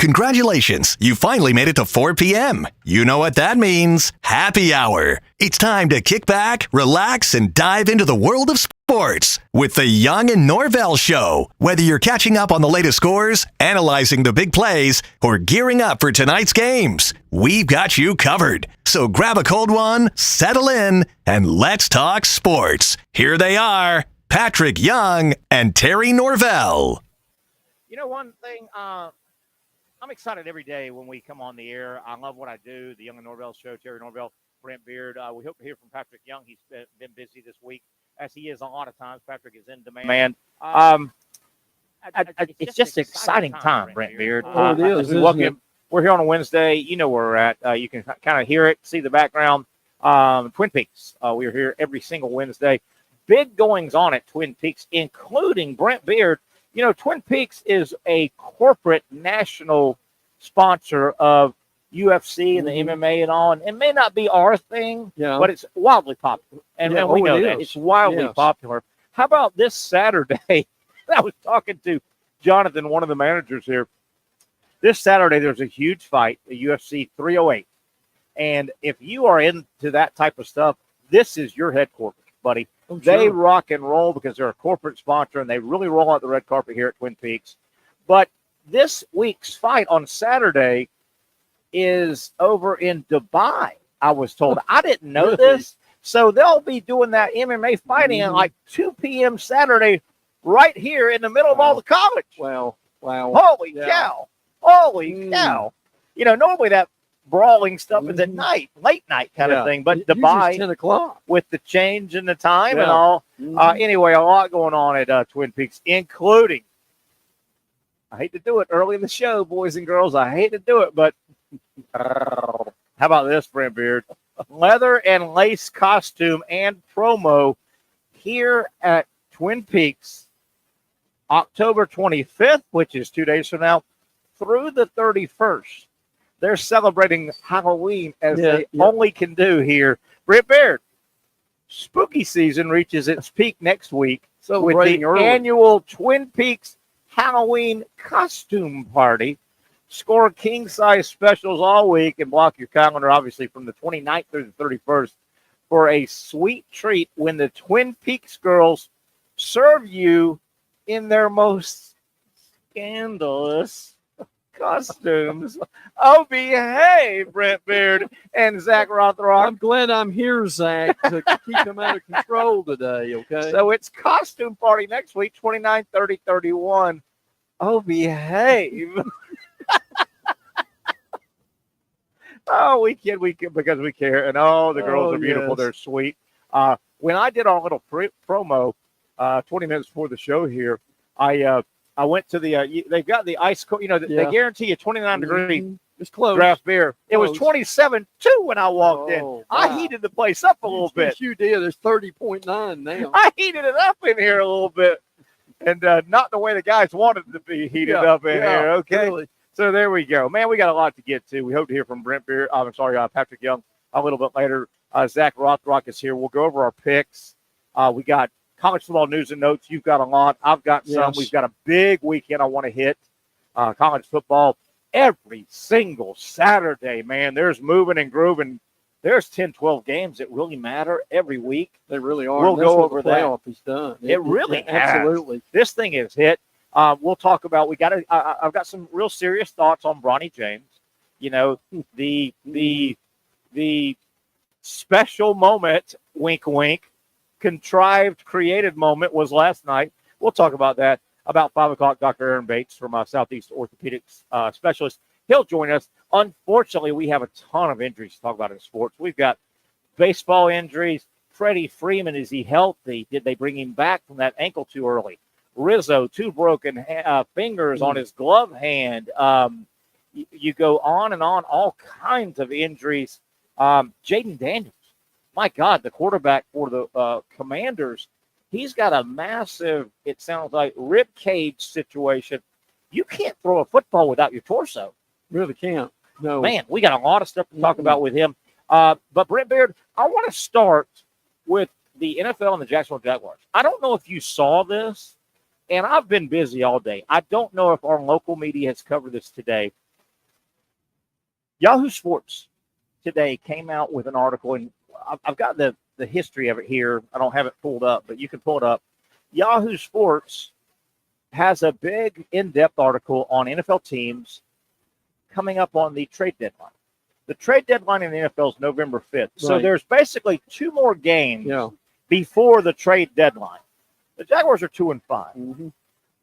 Congratulations, you finally made it to 4 p.m. You know what that means. Happy hour. It's time to kick back, relax, and dive into the world of sports with the Young and Norvelle Show. Whether you're catching up on the latest scores, analyzing the big plays, or gearing up for tonight's games, we've got you covered. So grab a cold one, settle in, and let's talk sports. Here they are, Patrick Young and Terry Norvelle. You know, one thing, I'm excited every day when we come on the air. I love what I do, the Young and Norvelle Show, Terry Norvelle, Brent Beaird. We hope to hear from Patrick Young. He's been busy this week, as he is a lot of times. Patrick is in demand. It's just an exciting time, Brent Beaird. It is, we're here on a Wednesday. You know where we're at. You can kind of hear it, see the background. Twin Peaks. We're here every single Wednesday. Big goings on at Twin Peaks, including Brent Beaird. You know, Twin Peaks is a corporate national sponsor of UFC and the MMA and all. And it may not be our thing, but it's wildly popular. And we know that. It's wildly popular. How about this Saturday? I was talking to Jonathan, one of the managers here. This Saturday, there's a huge fight, the UFC 308. And if you are into that type of stuff, this is your headquarters, buddy. They rock and roll because they're a corporate sponsor, and they really roll out the red carpet here at Twin Peaks. But this week's fight on Saturday is over in Dubai, I was told. I didn't know this. So they'll be doing that MMA fighting at like 2 p.m. Saturday right here in the middle of all the college. Wow. Holy cow. Holy cow. You know, normally that brawling stuff is at night, late night kind of thing. But Dubai, 10 o'clock with the change in the time and all. Anyway, a lot going on at Twin Peaks, including, I hate to do it early in the show, boys and girls. I hate to do it, but how about this, Brent Beaird? Leather and lace costume and promo here at Twin Peaks, October 25th, which is 2 days from now, through the 31st. They're celebrating Halloween as they only can do here. Brent Beaird, spooky season reaches its peak next week with the annual Twin Peaks Halloween costume party. Score king-size specials all week and block your calendar, obviously, from the 29th through the 31st for a sweet treat when the Twin Peaks girls serve you in their most scandalous costumes. Oh, behave, Brent Beaird and Zach Rothrock. I'm glad I'm here, Zach, to keep them out of control today, okay? So it's costume party next week, 29, 30, 31. Oh, behave. Oh, we can because we care. And, the girls are beautiful. Yes. They're sweet. When I did our little promo 20 minutes before the show here, I went to the they've got the ice cold, they guarantee you 29-degree it's close. Draft beer. It was 27.2 when I walked in. Wow. I heated the place up a little bit. You did. It's 30.9 now. I heated it up in here a little bit. And not the way the guys wanted it to be heated up in here. Okay. Really. So there we go. Man, we got a lot to get to. We hope to hear from Brent Beaird. Patrick Young a little bit later. Zach Rothrock is here. We'll go over our picks. We got college football news and notes. You've got a lot. I've got some. We've got a big weekend I want to hit. College football every single Saturday, man. There's moving and grooving. There's 10, 12 games that really matter every week. They really are. We'll go over that. Playoff is done. It really has. Absolutely. This thing is hit. We'll talk about. I've got some real serious thoughts on Bronny James. You know, the special moment, wink, wink, contrived, created moment was last night. We'll talk about that. About 5 o'clock, Dr. Aaron Bates from Southeast Orthopedics Specialist. He'll join us. Unfortunately, we have a ton of injuries to talk about in sports. We've got baseball injuries. Freddie Freeman, is he healthy? Did they bring him back from that ankle too early? Rizzo, 2 broken fingers on his glove hand. You go on and on, all kinds of injuries. Jaden Daniels, my God, the quarterback for the Commanders, he's got a massive, it sounds like, rib cage situation. You can't throw a football without your torso. Really can't. No. Man, we got a lot of stuff to talk about with him. But Brent Beaird, I want to start with the NFL and the Jacksonville Jaguars. I don't know if you saw this, and I've been busy all day. I don't know if our local media has covered this today. Yahoo Sports today came out with an article, and I've got the history of it here. I don't have it pulled up, but you can pull it up. Yahoo Sports has a big, in-depth article on NFL teams coming up on the trade deadline. The trade deadline in the NFL is November 5th. Right. So there's basically 2 more games before the trade deadline. The Jaguars are 2-5. Mm-hmm.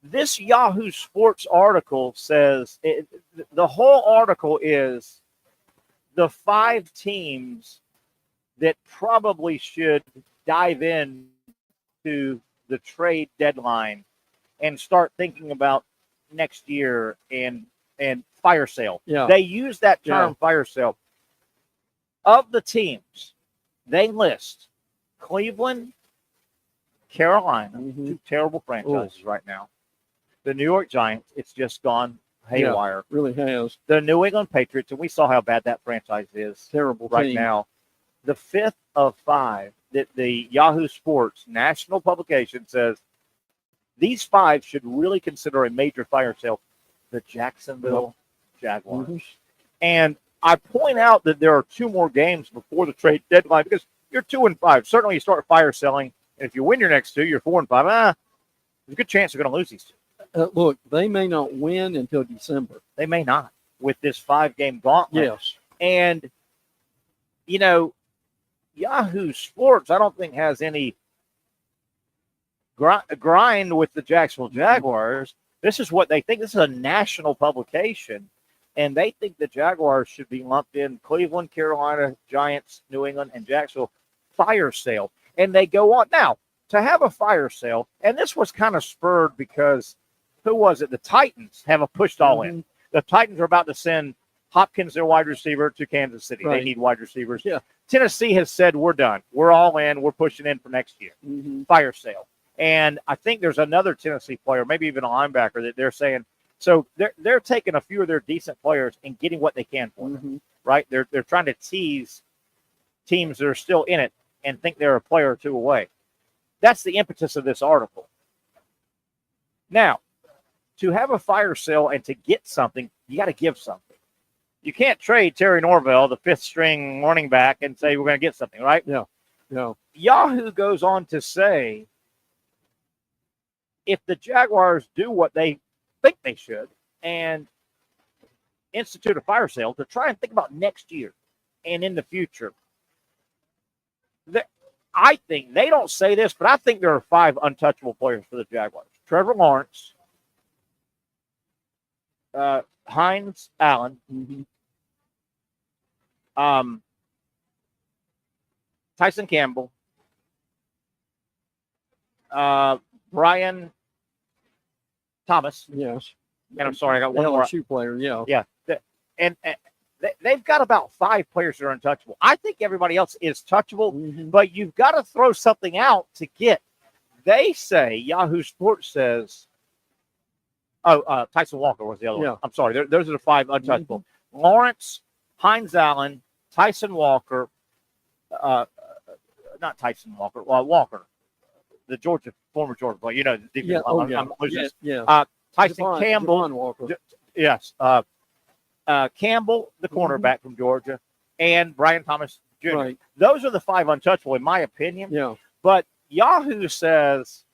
This Yahoo Sports article says the whole article is the 5 teams that probably should dive in to the trade deadline and start thinking about next year and fire sale. Yeah. They use that term, fire sale. Of the teams, they list Cleveland, Carolina, 2 terrible franchises right now. The New York Giants, it's just gone haywire. Yeah, really has. The New England Patriots, and we saw how bad that franchise is. Terrible right team. Now. The 5th of 5 that the Yahoo Sports national publication says these 5 should really consider a major fire sale. The Jacksonville Jaguars. Mm-hmm. And I point out that there are 2 more games before the trade deadline because you're 2-5. Certainly you start fire selling, and if you win your next 2, you're 4-5. There's a good chance you're going to lose these 2. Look, they may not win until December. They may not with this 5-game gauntlet. Yes. And, Yahoo Sports, I don't think has any grind with the Jacksonville Jaguars. This is what they think. This is a national publication, and they think the Jaguars should be lumped in Cleveland, Carolina, Giants, New England, and Jacksonville fire sale. And they go on. Now, to have a fire sale, and this was kind of spurred because, who was it? The Titans have pushed all in. The Titans are about to send Hopkins, their wide receiver, to Kansas City. Right. They need wide receivers. Yeah. Tennessee has said, we're done. We're all in. We're pushing in for next year. Mm-hmm. Fire sale. And I think there's another Tennessee player, maybe even a linebacker, that they're saying. So they're taking a few of their decent players and getting what they can for them, right? They're trying to tease teams that are still in it and think they're a player or 2 away. That's the impetus of this article. Now, to have a fire sale and to get something, you got to give something. You can't trade Terry Norvelle, the 5th-string running back, and say we're going to get something, right? Yeah. No. Yahoo goes on to say, if the Jaguars do what they think they should and institute a fire sale to try and think about next year and in the future, I think, they don't say this, but I think there are 5 untouchable players for the Jaguars. Trevor Lawrence, Hines Allen, Tyson Campbell, Brian Thomas. Yes. And I'm sorry, I got one more. LSU player, yeah. Yeah. And they've got about 5 players that are untouchable. I think everybody else is touchable, but you've got to throw something out to get. They say, Yahoo Sports says, Tyson Walker was the other one. I'm sorry. Those are the 5 untouchable. Lawrence, Hines Allen, Tyson Walker, not Tyson Walker, Walker, the former Georgia player. I'm losing. Tyson Campbell. Walker. Yes. Campbell, the cornerback from Georgia, and Brian Thomas Jr. Right. Those are the 5 untouchable, in my opinion. Yeah. But Yahoo says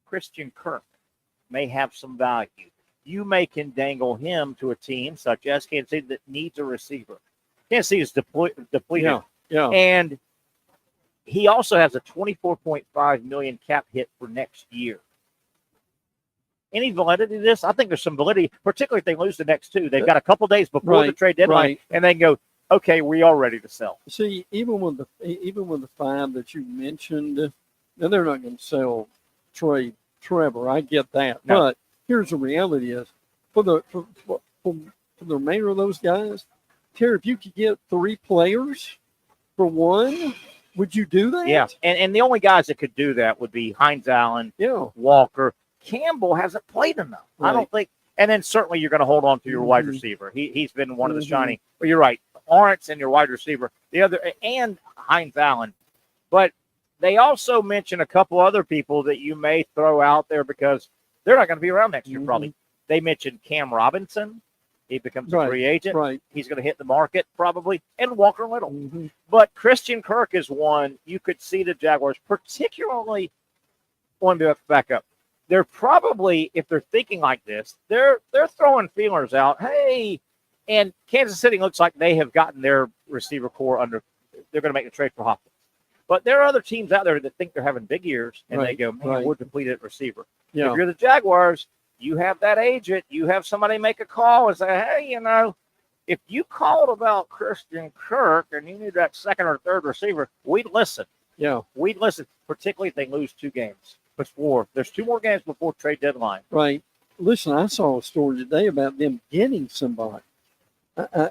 Christian Kirk may have some value. You can dangle him to a team such as Kansas City that needs a receiver. Kansas City is depleted. Yeah. And he also has a $24.5 million cap hit for next year. Any validity to this? I think there's some validity, particularly if they lose the next 2. They've got a couple days before the trade deadline, and they can go, okay, we are ready to sell. See, even with the 5 that you mentioned, now they're not going to sell Trevor. I get that, but here's the reality: is for the remainder of those guys, Terry, if you could get 3 players for 1, would you do that? Yeah, and the only guys that could do that would be Hines Allen, Walker. Campbell hasn't played enough. Right. I don't think. And then certainly you're going to hold on to your wide receiver. He's been one of the shining. Well, you're right. Lawrence and your wide receiver. The other, and Hines Allen. But they also mention a couple other people that you may throw out there because they're not going to be around next year probably. They mentioned Cam Robinson, He becomes a free agent. Right. He's going to hit the market probably, and Walker Little. Mm-hmm. But Christian Kirk is one you could see the Jaguars, particularly. Let me back up. They're probably, if they're thinking like this, they're throwing feelers out. Hey, and Kansas City looks like they have gotten their receiver core under. They're going to make the trade for Hopkins. But there are other teams out there that think they're having big years, and they go, man, we're depleted at receiver. Yeah. If you're the Jaguars, you have that agent. You have somebody make a call and say, hey, if you called about Christian Kirk and you need that second or third receiver, we'd listen. Yeah. We'd listen, particularly if they lose 2 games before. There's 2 more games before trade deadline. Right. Listen, I saw a story today about them getting somebody.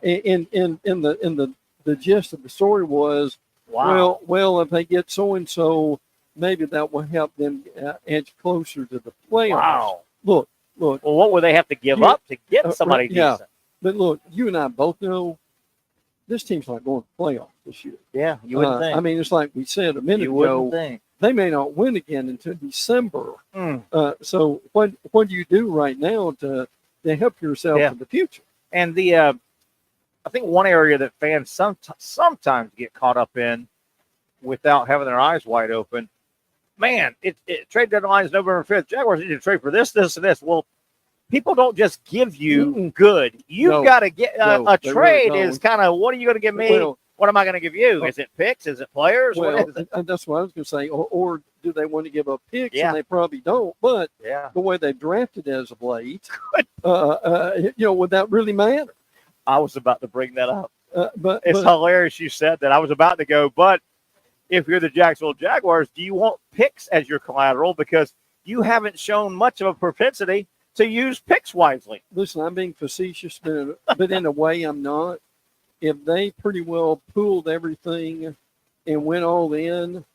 In the gist of the story was, wow. Well, if they get so-and-so, maybe that will help them edge closer to the playoffs. Wow. Look. Well, what would they have to give up to get somebody decent? But look, you and I both know this team's not going to the playoffs this year. Yeah, you wouldn't think. I mean, it's like we said a minute you ago. Wouldn't think. They may not win again until December. So what do you do right now to help yourself in the future? And I think one area that fans sometimes get caught up in without having their eyes wide open, man, trade deadline is November 5th. Jaguars need to trade for this, this, and this. Well, people don't just give you good. You've got to get a trade is kind of, what are you going to give me? Well, what am I going to give you? Is it picks? Is it players? Well, what is it? That's what I was going to say. Or do they want to give up picks? And they probably don't. But the way they've drafted as of late, would that really matter? I was about to bring that up. But it's hilarious you said that. I was about to go, but if you're the Jacksonville Jaguars, do you want picks as your collateral? Because you haven't shown much of a propensity to use picks wisely. Listen, I'm being facetious, but in a way I'm not. If they pretty well pooled everything and went all in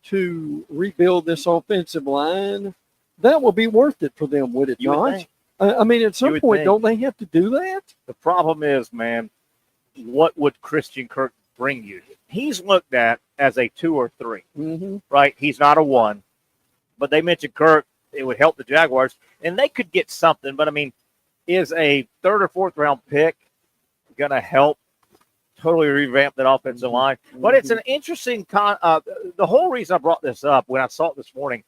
to rebuild this offensive line, that will be worth it for them, would it not? I mean, at some point, don't they have to do that? The problem is, man, what would Christian Kirk bring you? He's looked at as a 2 or 3, right? He's not a 1. But they mentioned Kirk. It would help the Jaguars, and they could get something. But, I mean, is a 3rd or 4th round pick going to help totally revamp that offensive line? But it's an interesting the whole reason I brought this up when I saw it this morning,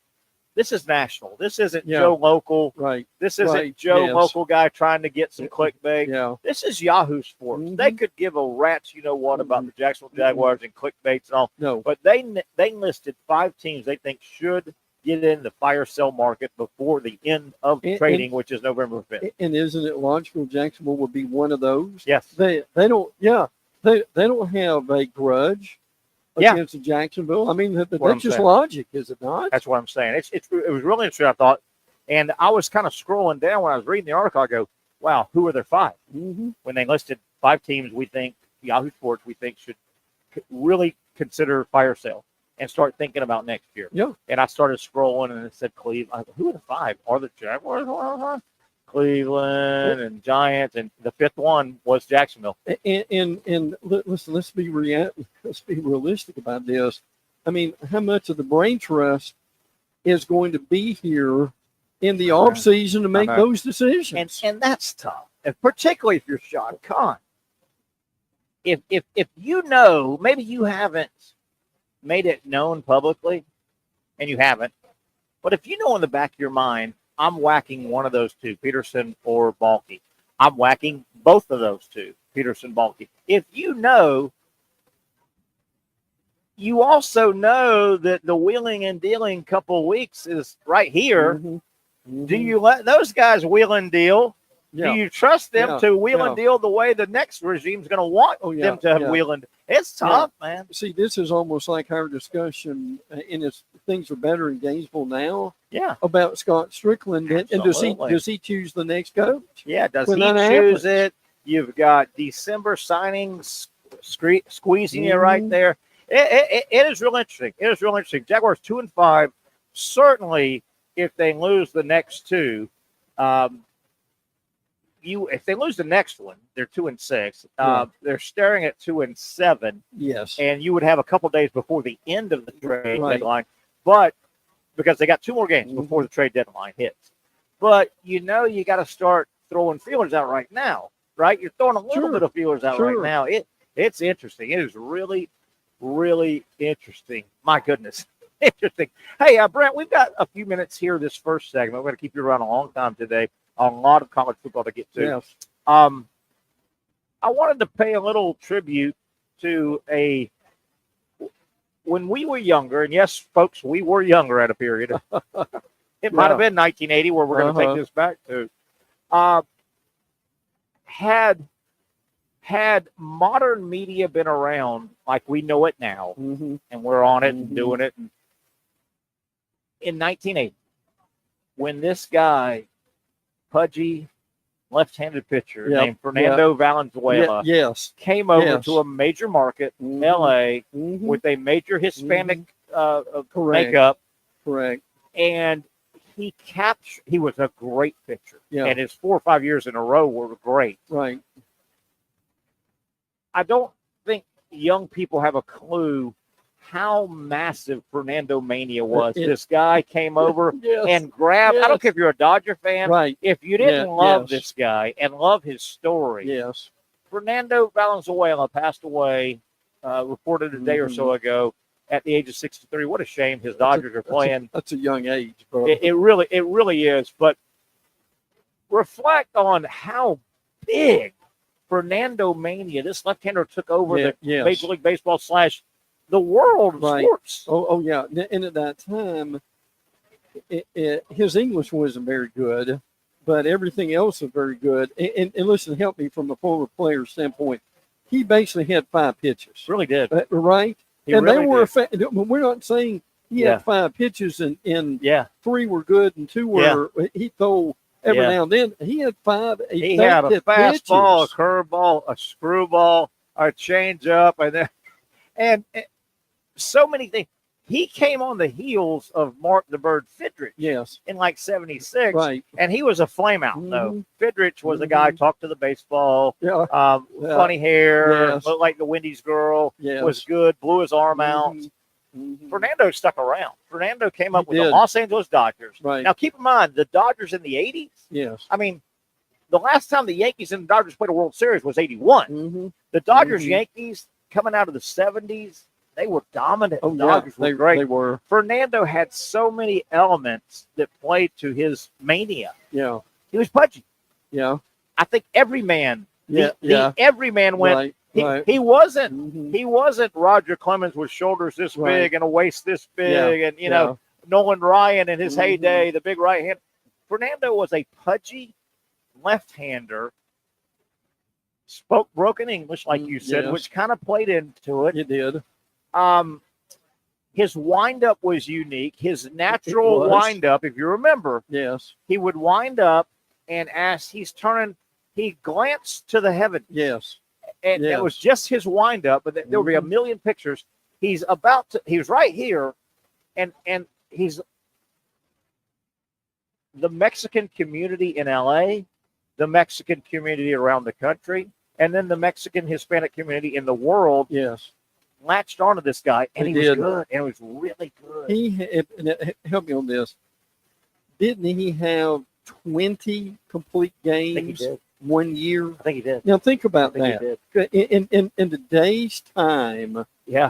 this is national. This isn't Joe Local. Right. This isn't Joe Local guy trying to get some clickbait. Yeah. This is Yahoo Sports. They could give a rat's you-know-what about the Jacksonville Jaguars and clickbaits and all. No. But they listed 5 teams they think should get in the fire sale market before the end of trading, which is November 5th. And isn't it logical Jacksonville would be one of those? Yes. They don't have a grudge against Jacksonville. I mean, that's just logic, is it not? That's what I'm saying. It was really interesting, I thought. And I was kind of scrolling down when I was reading the article. I go, wow, who are their 5? When they listed 5 teams we think, Yahoo Sports, we think should really consider fire sale and start thinking about next year. Yeah. And I started scrolling and it said Cleveland. Who are the 5? Are the Jaguars? Cleveland and Giants, and the 5th one was Jacksonville. And listen, let's be realistic about this. I mean, how much of the brain trust is going to be here in the off season to make those decisions? And that's tough, and particularly if you're Sean Khan. If you know, maybe you haven't made it known publicly, and you haven't, but if you know in the back of your mind, I'm whacking one of those 2, Peterson or Balky. I'm whacking both of those 2, Peterson, Balky. If you know, you also know that the wheeling and dealing couple weeks is right here. Do you let those guys wheel and deal? Do you trust them to wheel and deal the way the next regime's going to want them to wheel and deal? It's tough, man. See, this is almost like our discussion, and things are better in Gainesville now. Yeah. About Scott Strickland, and does he choose the next coach? Yeah, does he choose it? You've got December signings squeezing you right there. It is real interesting. It is real interesting. Jaguars 2-5. Certainly, if they lose the next 2, if they lose the next one, they're 2-6. They're staring at 2-7. Yes, and you would have a couple days before the end of the trade deadline, but because they got 2 more games before the trade deadline hits. But you got to start throwing feelers out right now. right? You're throwing a little bit of feelers out Sure. right now. It's interesting. It is really, really interesting. My goodness. Interesting. Hey, Brent, we've got a few minutes here this first segment. We're going to keep you around a long time today. A lot of college football to get to. Yes. I wanted to pay a little tribute to when we were younger, and yes, folks, we were younger at a period. It might have been 1980 where we're going to take this back to. Had modern media been around like we know it now, and we're on it and doing it, in 1980, when this guy, pudgy, left-handed pitcher named Fernando Valenzuela came over to a major market, L.A., with a major Hispanic makeup. Correct. And he was a great pitcher. And his 4 or 5 years in a row were great. Right. I don't think young people have a clue how massive Fernandomania was. This guy came over and grabbed. I don't care if you're a Dodger fan. Right. If you didn't love this guy and love his story. Fernando Valenzuela passed away, reported a day or so ago at the age of 63. What a shame his Dodgers are playing. That's a young age, bro. It really is. But reflect on how big Fernandomania, this left-hander, took over the Major League Baseball / the world of sports. Oh, yeah. And at that time, his English wasn't very good, but everything else was very good. And listen, help me from a former player standpoint. He basically had 5 pitches. Really did. Right? They were we're not saying he had 5 pitches and 3 were good and 2 were he threw every now and then. He had 5 He had a fastball, pitches. a curveball, a screwball, a changeup, and so many things. He came on the heels of Mark the Bird Fidrich in like 76. Right. And he was a flame out, though. Fidrich was a guy, talked to the baseball, funny hair, looked like the Wendy's girl, was good, blew his arm out. Fernando stuck around. Fernando came up with the Los Angeles Dodgers. Right. Now, keep in mind, the Dodgers in the 80s, I mean, the last time the Yankees and the Dodgers played a World Series was 81. The Dodgers-Yankees coming out of the 70s, they were dominant. The Dodgers were great. They were. Fernando had so many elements that played to his mania. Yeah. He was pudgy. Yeah. I think every man, every man went. Right. He wasn't. He wasn't Roger Clemens with shoulders this big and a waist this big, and you know Nolan Ryan in his heyday, the big right hand. Fernando was a pudgy left-hander. Spoke broken English, like you said, which kind of played into it. It did. His windup was unique. His natural windup, if you remember, he would wind up, and as he's turning, he glanced to the heavens. And it was just his windup, but there would be a million pictures. He's right here, and he's the Mexican community in LA, the Mexican community around the country, and then the Mexican Hispanic community in the world. Latched onto this guy, and he was good, and it was really good. Help me on this. Didn't he have 20 complete games 1 year? I think he did. Now think about that. In today's time,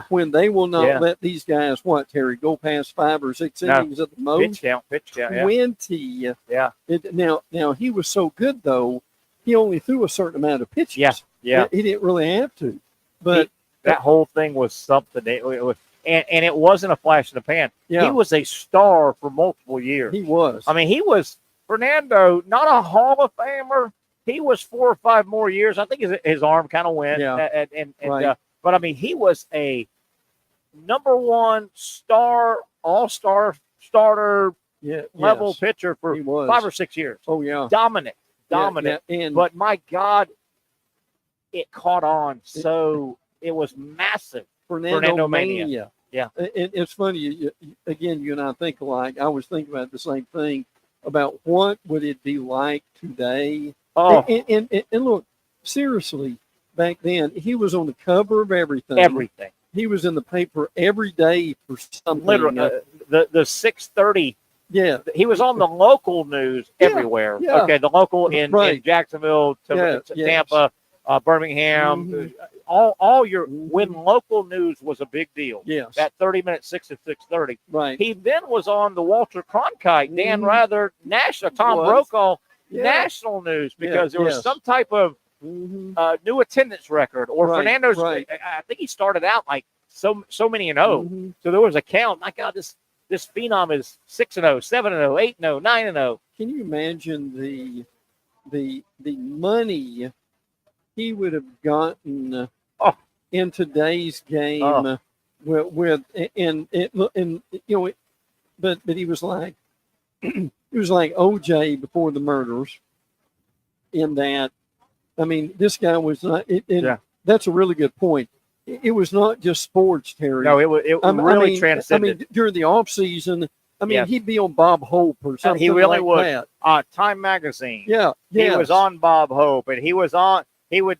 when they will not let these guys, Terry, go past 5 or 6 innings at the most. Pitch count. 20. Now he was so good though, he only threw a certain amount of pitches. He didn't really have to, but. That whole thing was something. And it wasn't a flash in the pan. He was a star for multiple years. He was. I mean, he was Fernando, not a Hall of Famer. He was 4 or 5 more years. I think his arm kind of went. But I mean, he was a number 1 star, all-star starter level pitcher for 5 or 6 years. Oh yeah, dominant. And but my God, it caught on so. It was massive. Fernandomania. It's funny. Again, you and I think alike. I was thinking about the same thing about what would it be like today. And look, seriously, back then he was on the cover of everything. He was in the paper every day for something. Literally, the 6:30 Yeah. He was on the local news everywhere. Yeah. Okay, the local in Jacksonville, Tampa, Birmingham, all your when local news was a big deal. Yes. That 30-minute 6 to 6:30. Right. He then was on the Walter Cronkite, Dan Rather, national, Tom Brokaw, national news because there was some type of new attendance record or Fernando's. I think he started out like so many and 0. So there was a count. My God, this phenom is 6-0, 7-0, 8-0, 9-0. Can you imagine the money he would have gotten in today's game with but he was like OJ before the murders. In that, I mean, this guy was not. That's a really good point. It was not just sports, Terry. No, it really transcended. I mean, during the off season, he'd be on Bob Hope or something. He really like would. That. Time Magazine. Yeah, he was on Bob Hope, and he would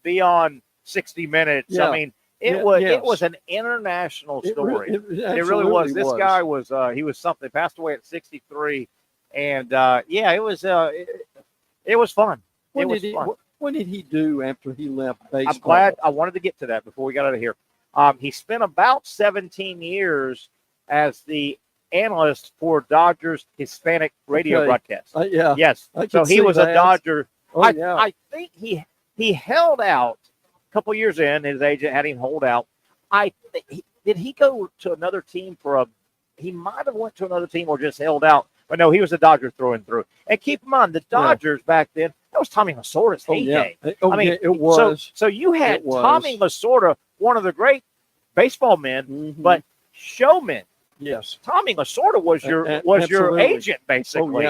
be on 60 Minutes. Yeah. I mean, it was an international story. It really was. This guy was he was something. Passed away at 63, and it was fun. What did he do after he left baseball? I'm glad. I wanted to get to that before we got out of here. He spent about 17 years as the analyst for Dodgers Hispanic radio broadcast. Yes. So he was a Dodger. I think he held out a couple years in. His agent had him hold out. Did he go to another team he might have went to another team or just held out. But no, he was a Dodger through and through. And keep in mind, the Dodgers back then, that was Tommy Lasorda's heyday. It was. So you had Tommy Lasorda, one of the great baseball men, but showman. Yes. Tommy Lasorda was your agent, basically.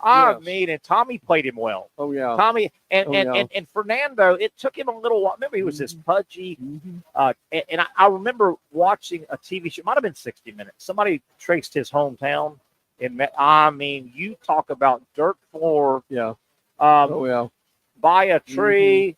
I mean, and Tommy played him well. Oh, yeah. Tommy and Fernando, it took him a little while. Remember, he was this pudgy. And I remember watching a TV show. It might have been 60 Minutes. Somebody traced his hometown. You talk about dirt floor. Yeah. By a tree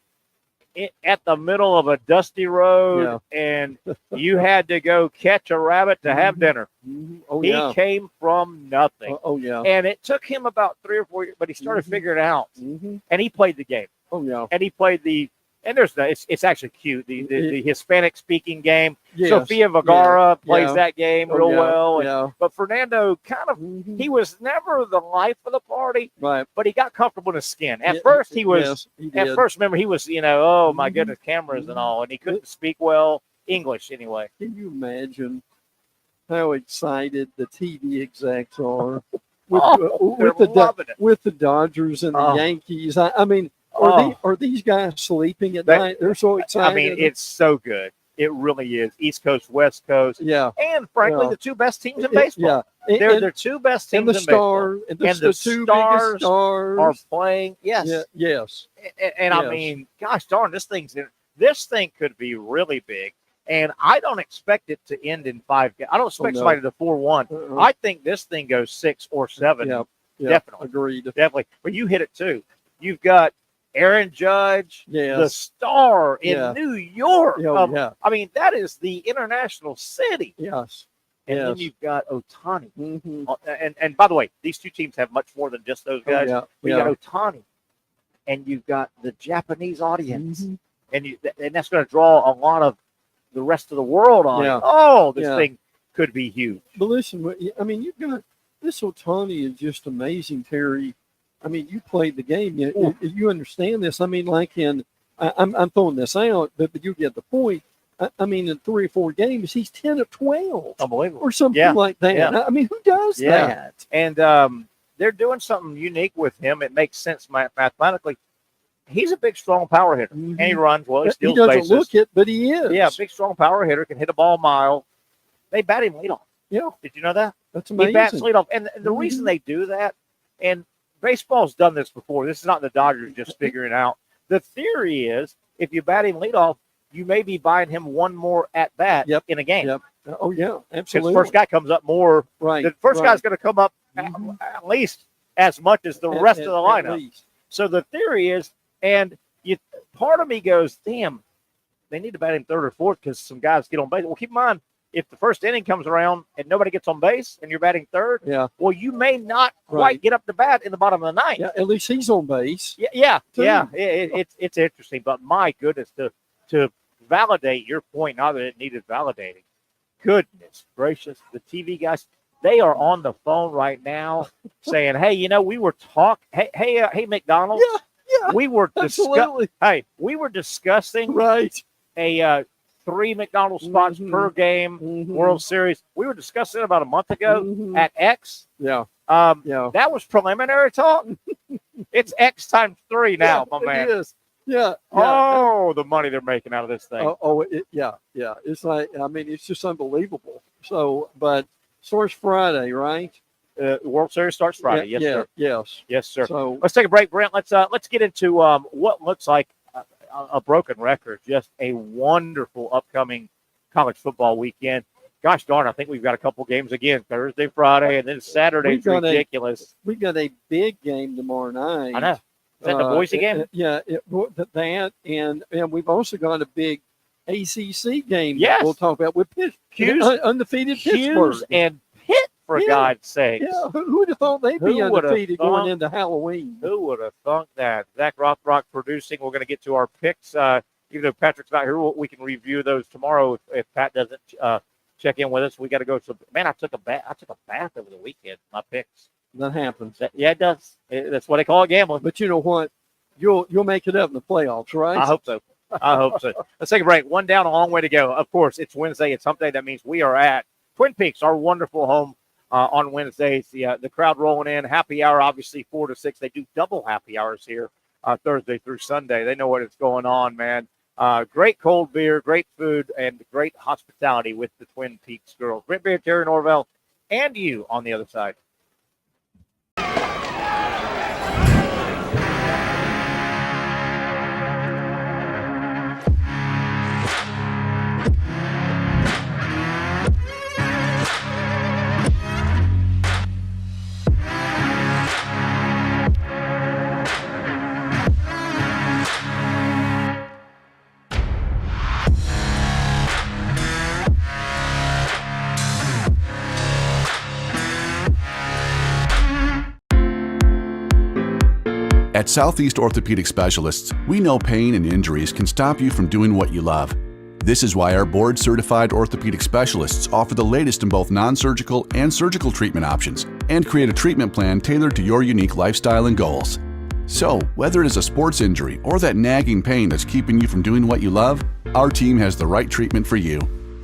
at the middle of a dusty road, and you had to go catch a rabbit to have dinner. He came from nothing. And it took him about 3 or 4 years, but he started figuring it out. And he played the game. And he played and it's actually cute. The Hispanic speaking game. Yes. Sofia Vergara plays that game real well. But Fernando he was never the life of the party, right? But he got comfortable in his skin. At first he was. At first, remember, he was oh my goodness, cameras and all, and he couldn't speak well English anyway. Can you imagine how excited the TV execs are with the Dodgers and the Yankees? I mean. Are these guys sleeping at night? They're so excited. I mean, it's so good. It really is. East Coast, West Coast. Yeah. And, frankly, the two best teams in baseball. Yeah. They're two best teams in baseball. And the two biggest stars are playing. Yes. Yeah, yes. And I mean, gosh darn, this thing could be really big. And I don't expect it to end in 5 games. I don't expect somebody to 4-1. I think this thing goes 6 or 7. Yeah. Definitely. Agreed. Definitely. But you hit it, too. You've got Aaron Judge, the star in New York. I mean, that is the international city. Yes. And then you've got Ohtani. And by the way, these two teams have much more than just those guys. You got Ohtani, and you've got the Japanese audience, and that's going to draw a lot of the rest of the world on. Oh, this thing could be huge. But listen, I mean, you've got this Ohtani is just amazing, Terry. I mean, you played the game. You understand this. I mean, like I'm throwing this out, but you get the point. I mean, in 3 or 4 games, he's 10 of 12. Unbelievable. Or something like that. Yeah. I mean, who does that? And they're doing something unique with him. It makes sense mathematically. He's a big, strong power hitter. And he runs well. He steals bases. He doesn't look it, but he is. Yeah, big, strong power hitter. Can hit a ball a mile. They bat him leadoff. Yeah. Did you know that? That's amazing. He bats leadoff. And the reason they do that, and baseball's done this before. This is not the Dodgers just figuring it out. The theory is if you bat him leadoff, you may be buying him one more at bat in a game. Yep. Oh, yeah, absolutely. Because the first guy comes up more. Right. The first guy's going to come up at least as much as the rest of the lineup. So the theory is, and part of me goes, damn, they need to bat him third or fourth because some guys get on base. Well, keep in mind, if the first inning comes around and nobody gets on base and you're batting third, well, you may not quite get up to bat in the bottom of the ninth. Yeah, at least he's on base. Yeah. It's interesting, but my goodness, to validate your point, not that it needed validating. Goodness gracious, the TV guys, they are on the phone right now saying, "Hey, we were talking. Hey, McDonald's, we were discussing. Hey, we were discussing a 3 McDonald's spots per game World Series. We were discussing it about a month ago at X. That was preliminary talk. It's X times 3 now, my man. It is. Yeah. Oh, the money they're making out of this thing. It's like, it's just unbelievable. So, but starts Friday, right? World Series starts Friday. Yes, sir. Yes, sir. So let's take a break, Brent. Let's get into what looks like a broken record. Just a wonderful upcoming college football weekend. Gosh darn, I think we've got a couple games again, Thursday, Friday, and then Saturday's ridiculous. We've got a big game tomorrow night. I know. Is that the Boise game? That and we've also got a big ACC game that we'll talk about with undefeated Pittsburgh and Pitt, for God's sake. Yeah, who would have thought they'd be undefeated going into Halloween? Who would have thought that? Zach Rothrock producing. We're going to get to our picks. Even though Patrick's not here, we can review those tomorrow if Pat doesn't check in with us. We got to go. So, man, I took a bath over the weekend. My picks. That happens. It does. That's what they call it, gambling. But you know what? You'll make it up in the playoffs, right? I hope so. Let's take a break. One down, a long way to go. Of course, it's Wednesday. It's hump day. That means we are at Twin Peaks, our wonderful home on Wednesdays. The crowd rolling in. Happy hour, obviously, 4 to 6. They do double happy hours here Thursday through Sunday. They know what is going on, man. Great cold beer, great food, and great hospitality with the Twin Peaks girls. Brent Beaird, Terry Norvelle, and you on the other side. At Southeast Orthopedic Specialists, we know pain and injuries can stop you from doing what you love. This is why our board-certified orthopedic specialists offer the latest in both non-surgical and surgical treatment options and create a treatment plan tailored to your unique lifestyle and goals. So, whether it is a sports injury or that nagging pain that's keeping you from doing what you love, our team has the right treatment for you.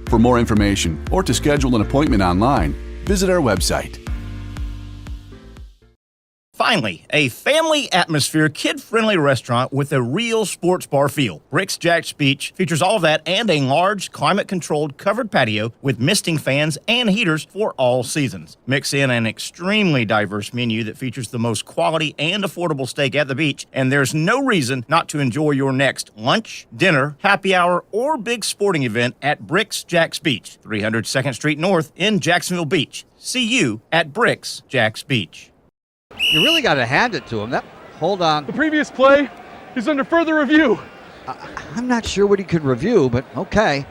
For more information or to schedule an appointment online, visit our website. Finally, a family atmosphere, kid-friendly restaurant with a real sports bar feel. Bricks Jack's Beach features all of that and a large, climate-controlled covered patio with misting fans and heaters for all seasons. Mix in an extremely diverse menu that features the most quality and affordable steak at the beach, and there's no reason not to enjoy your next lunch, dinner, happy hour, or big sporting event at Bricks Jack's Beach, 300 2nd Street North in Jacksonville Beach. See you at Bricks Jack's Beach. You really got to hand it to him. Hold on. The previous play is under further review. I'm not sure what he could review, but okay.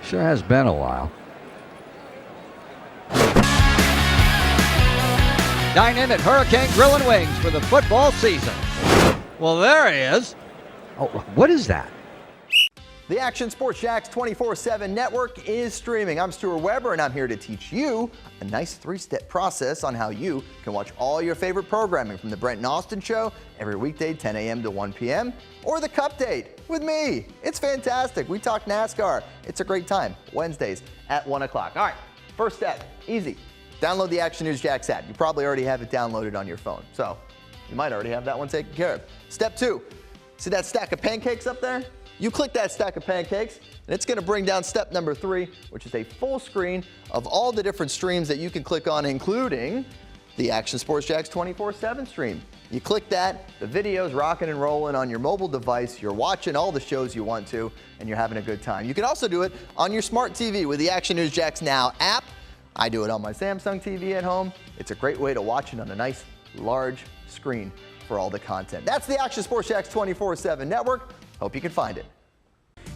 Sure has been a while. Dine in at Hurricane Grill and Wings for the football season. Well, there he is. Oh, what is that? The Action Sports Jax 24/7 network is streaming. I'm Stuart Weber, and I'm here to teach you a nice 3-step process on how you can watch all your favorite programming from the Brent and Austin Show every weekday 10 a.m. to 1 p.m. or the Cup Date with me. It's fantastic. We talk NASCAR. It's a great time. Wednesdays at 1 o'clock. All right, first step, easy. Download the Action News Jax app. You probably already have it downloaded on your phone, so you might already have that one taken care of. Step 2, see that stack of pancakes up there? You click that stack of pancakes, and it's going to bring down step number 3, which is a full screen of all the different streams that you can click on, including the Action Sports Jax 24/7 stream. You click that, the video's rocking and rolling on your mobile device, you're watching all the shows you want to, and you're having a good time. You can also do it on your smart TV with the Action News Jax Now app. I do it on my Samsung TV at home. It's a great way to watch it on a nice, large screen for all the content. That's the Action Sports Jax 24/7 network. Hope you can find it.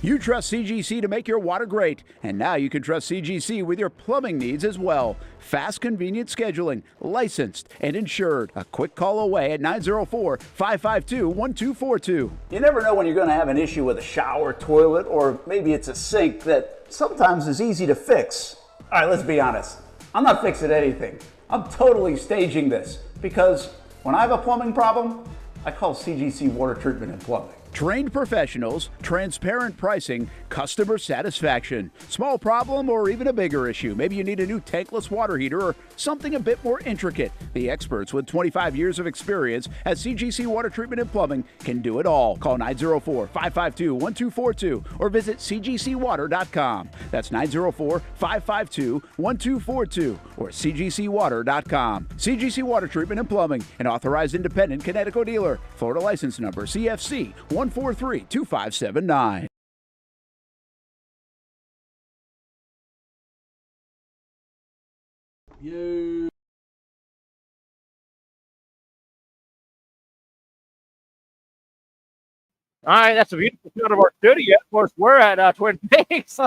You trust CGC to make your water great, and now you can trust CGC with your plumbing needs as well. Fast, convenient scheduling, licensed and insured. A quick call away at 904-552-1242. You never know when you're going to have an issue with a shower, toilet, or maybe it's a sink that sometimes is easy to fix. All right, let's be honest. I'm not fixing anything. I'm totally staging this because when I have a plumbing problem, I call CGC Water Treatment and Plumbing. Trained professionals, transparent pricing, customer satisfaction. Small problem or even a bigger issue. Maybe you need a new tankless water heater or something a bit more intricate. The experts with 25 years of experience at CGC Water Treatment and Plumbing can do it all. Call 904-552-1242 or visit cgcwater.com. That's 904-552-1242 or cgcwater.com. CGC Water Treatment and Plumbing, an authorized independent Connecticut dealer. Florida license number CFC 1432579. All right, that's a beautiful shot of our studio. Of course, we're at Twin Peaks.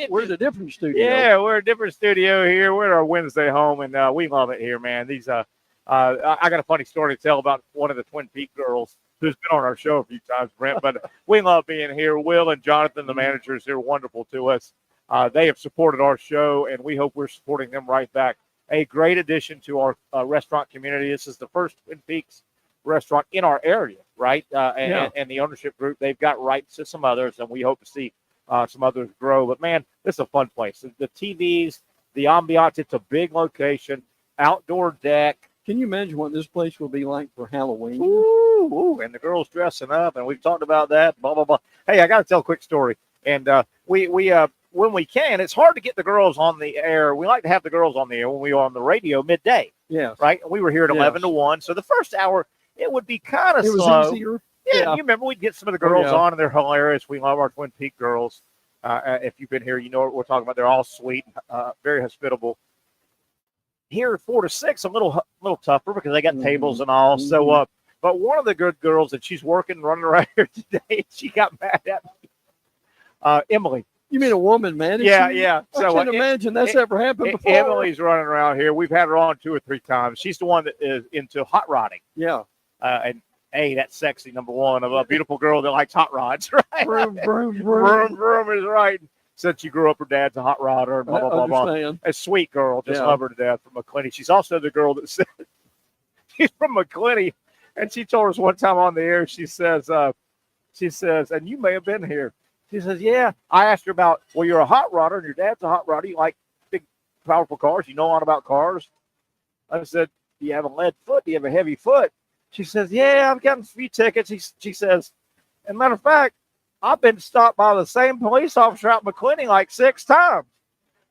We're in a different studio. Yeah, we're a different studio here. We're at our Wednesday home, and we love it here, man. These I got a funny story to tell about one of the Twin Peaks girls who's been on our show a few times, Brent, but we love being here. Will and Jonathan, the managers, they're wonderful to us. They have supported our show, and we hope we're supporting them right back. A great addition to our restaurant community. This is the first Twin Peaks restaurant in our area, right? And the ownership group, they've got rights to some others, and we hope to see some others grow. But, man, this is a fun place. The TVs, the ambiance, it's a big location, outdoor deck. Can you imagine what this place will be like for Halloween? Ooh, and the girls dressing up, and we've talked about that, blah, blah, blah. Hey, I got to tell a quick story. And we when we can, it's hard to get the girls on the air. We like to have the girls on the air when we are on the radio midday. Yeah. Right? We were here at 11 to 1. So the first hour, it would be kind of slow. It was easier. Yeah, you remember we'd get some of the girls on, and they're hilarious. We love our Twin Peaks girls. If you've been here, you know what we're talking about. They're all sweet, very hospitable. Here, 4 to 6, a little tougher because they got tables and all. So, but one of the good girls, and she's working, running around here today, she got mad at me. Emily. You mean a woman, man? Yeah. So I can't imagine that's ever happened before. Emily's running around here. We've had her on 2 or 3 times. She's the one that is into hot rodding. Yeah. And hey, that's sexy, number one, of a beautiful girl that likes hot rods, right? Vroom, vroom, vroom. Vroom is right. Since she grew up, her dad's a hot rodder, and blah, blah, blah, blah. A sweet girl, just love her to death from McClinney. She's also the girl that said, she's from McClinney, and she told us one time on the air, she says, and you may have been here. She says, yeah. I asked her about, well, you're a hot rodder, and your dad's a hot rodder. You like big, powerful cars. You know a lot about cars. I said, do you have a lead foot? Do you have a heavy foot? She says, yeah, I've gotten a few tickets. She says, as a matter of fact, I've been stopped by the same police officer out in McClinney like 6 times.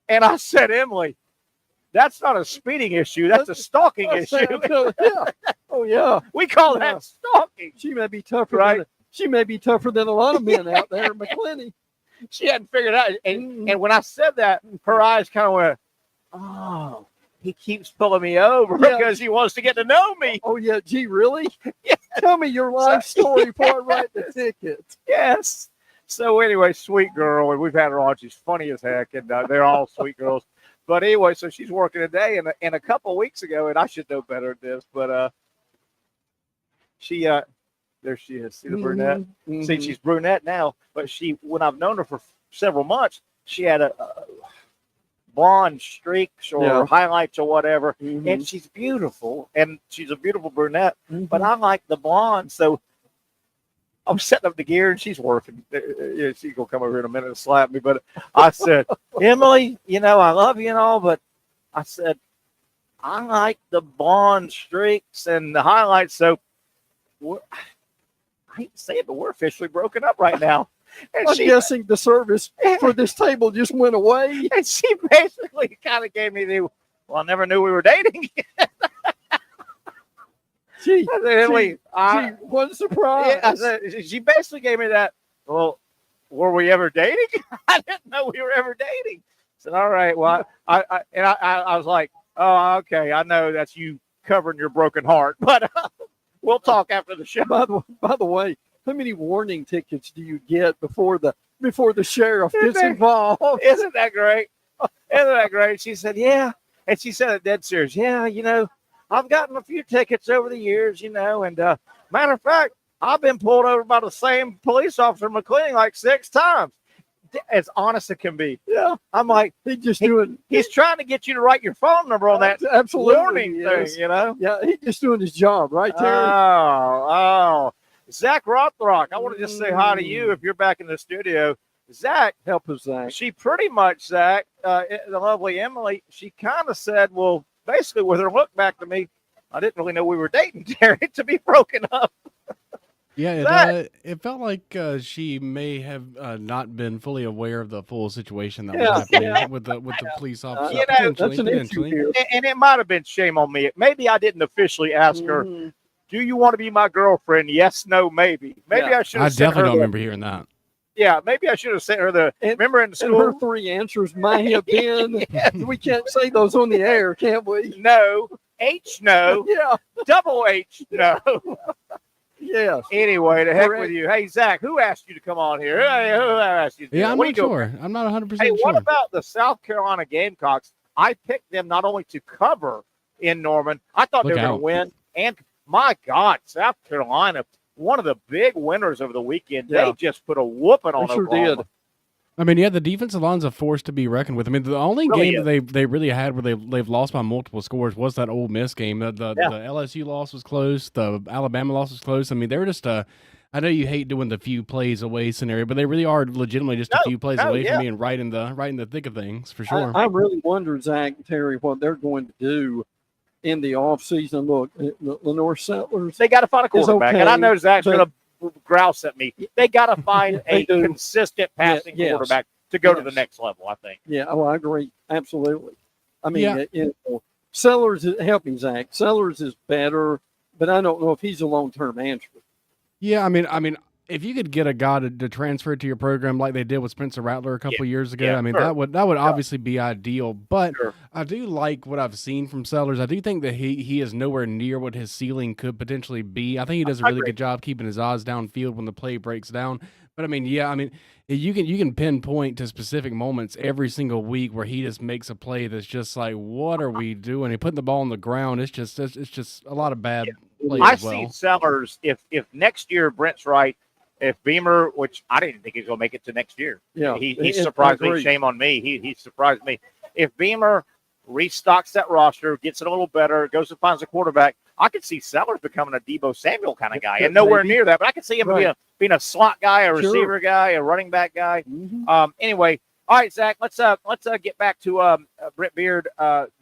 And I said, Emily, that's not a speeding issue. That's a stalking issue. Yeah. Oh, yeah. We call that stalking. She may be tougher, right? She may be tougher than a lot of men out there in McClinney. She hadn't figured it out. And when I said that, her eyes kind of went, oh, he keeps pulling me over because he wants to get to know me. Oh, yeah. Gee, really? Yeah. Tell me your life story before I write the ticket. Yes. So anyway, sweet girl. And we've had her on. She's funny as heck. And they're all sweet girls. But anyway, so she's working today. And a couple of weeks ago, and I should know better than this, but she there she is. See the brunette? Mm-hmm. See, she's brunette now. But when I've known her for several months, she had a blonde streaks or highlights or whatever. Mm-hmm. And she's beautiful. And she's a beautiful brunette. Mm-hmm. But I like the blonde. So I'm setting up the gear and she's working. She's going to come over here in a minute and slap me. But I said, Emily, I love you and all. But I said, I like the blonde streaks and the highlights. So I hate to say it, but we're officially broken up right now. And I'm guessing the service for this table just went away. And she basically kind of gave me I never knew we were dating. Gee, Emily, what a surprise. I said, she basically gave me that, well, were we ever dating? I didn't know we were ever dating. I said, all right, well, I was like, oh, okay, I know that's you covering your broken heart. But we'll talk after the show. By the way, how many warning tickets do you get before the sheriff gets involved? Isn't that great? Isn't that great? She said, yeah. And she said it dead serious. Yeah, I've gotten a few tickets over the years, and matter of fact, I've been pulled over by the same police officer, McLean, like 6 times. As honest as it can be. Yeah. I'm like, he's trying to get you to write your phone number on that warning thing, Yeah, he's just doing his job, right, Terry? Oh. Zach Rothrock, I want to just say hi to you if you're back in the studio. Zach. Help us, Zach. She pretty much, Zach, the lovely Emily, she kind of said, well, basically with her look back to me, I didn't really know we were dating, Terry, to be broken up. Yeah, it felt like she may have not been fully aware of the full situation that was happening with the police officer. That's an issue here. And it might have been shame on me. Maybe I didn't officially ask her, do you want to be my girlfriend? Yes, no, maybe. Maybe I should have I definitely don't remember hearing that. Yeah, maybe I should have sent her remember in school? And her 3 answers might have been, we can't say those on the air, can't we? No. H, no. Yeah. Double H, no. Yes. Anyway, to heck with you. Hey, Zach, who asked you to come on here? Hey, who asked you to do Yeah, that? I'm What not are you sure. doing? I'm not 100% Hey, sure. what about the South Carolina Gamecocks? I picked them not only to cover in Norman, I thought they were going to win. And, my God, South Carolina, one of the big winners over the weekend. Yeah. They just put a whooping on They sure Oklahoma. did. I mean, yeah, the defensive line's a force to be reckoned with. I mean, the only game that they really had where they've lost by multiple scores was that Ole Miss game. The LSU loss was close. The Alabama loss was close. I mean, they're just I know you hate doing the few plays away scenario, but they really are legitimately just a few plays away from being right in the thick of things for sure. I really wonder, Zach and Terry, what they're going to do in the offseason. Look, Lenore Settlers. They got to find a quarterback, and I know Zach's going to grouse at me. They got to find a consistent passing quarterback to go to the next level, I think. Yeah, I agree. Absolutely. I mean, Sellers is helping Zach. Sellers is better, but I don't know if he's a long-term answer. Yeah, I mean, if you could get a guy to transfer to your program like they did with Spencer Rattler a couple years ago, I mean, that would obviously be ideal. But I do like what I've seen from Sellers. I do think that he is nowhere near what his ceiling could potentially be. I think he does a really good job keeping his eyes downfield when the play breaks down. But you can pinpoint to specific moments every single week where he just makes a play that's just like, what are we doing? He putting the ball on the ground. It's just a lot of bad plays. I see Sellers if next year Brent's right. If Beamer, which I didn't think he was going to make it to next year. Yeah, he surprised me. Shame on me. He surprised me. If Beamer restocks that roster, gets it a little better, goes and finds a quarterback, I could see Sellers becoming a Debo Samuel kind of guy, and nowhere near that. But I could see him being a slot guy, a receiver guy, a running back guy. Mm-hmm. Anyway, all right, Zach. Let's get back to Brent Beaird.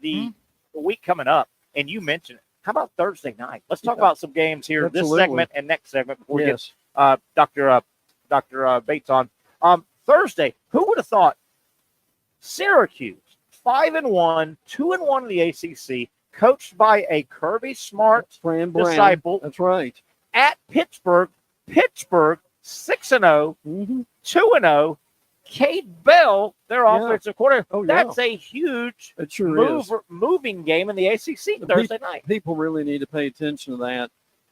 The week coming up, and you mentioned it. How about Thursday night? Let's talk about some games here. Absolutely. This segment and next segment before we get Dr. Bates on. Thursday, who would have thought Syracuse, 5-1, 2-1 in the ACC, coached by a Kirby Smart disciple. That's right. At Pittsburgh, 6-0, 2-0. Cade Bell, their offensive coordinator. Oh, that's a huge moving game in the ACC Thursday night. People really need to pay attention to that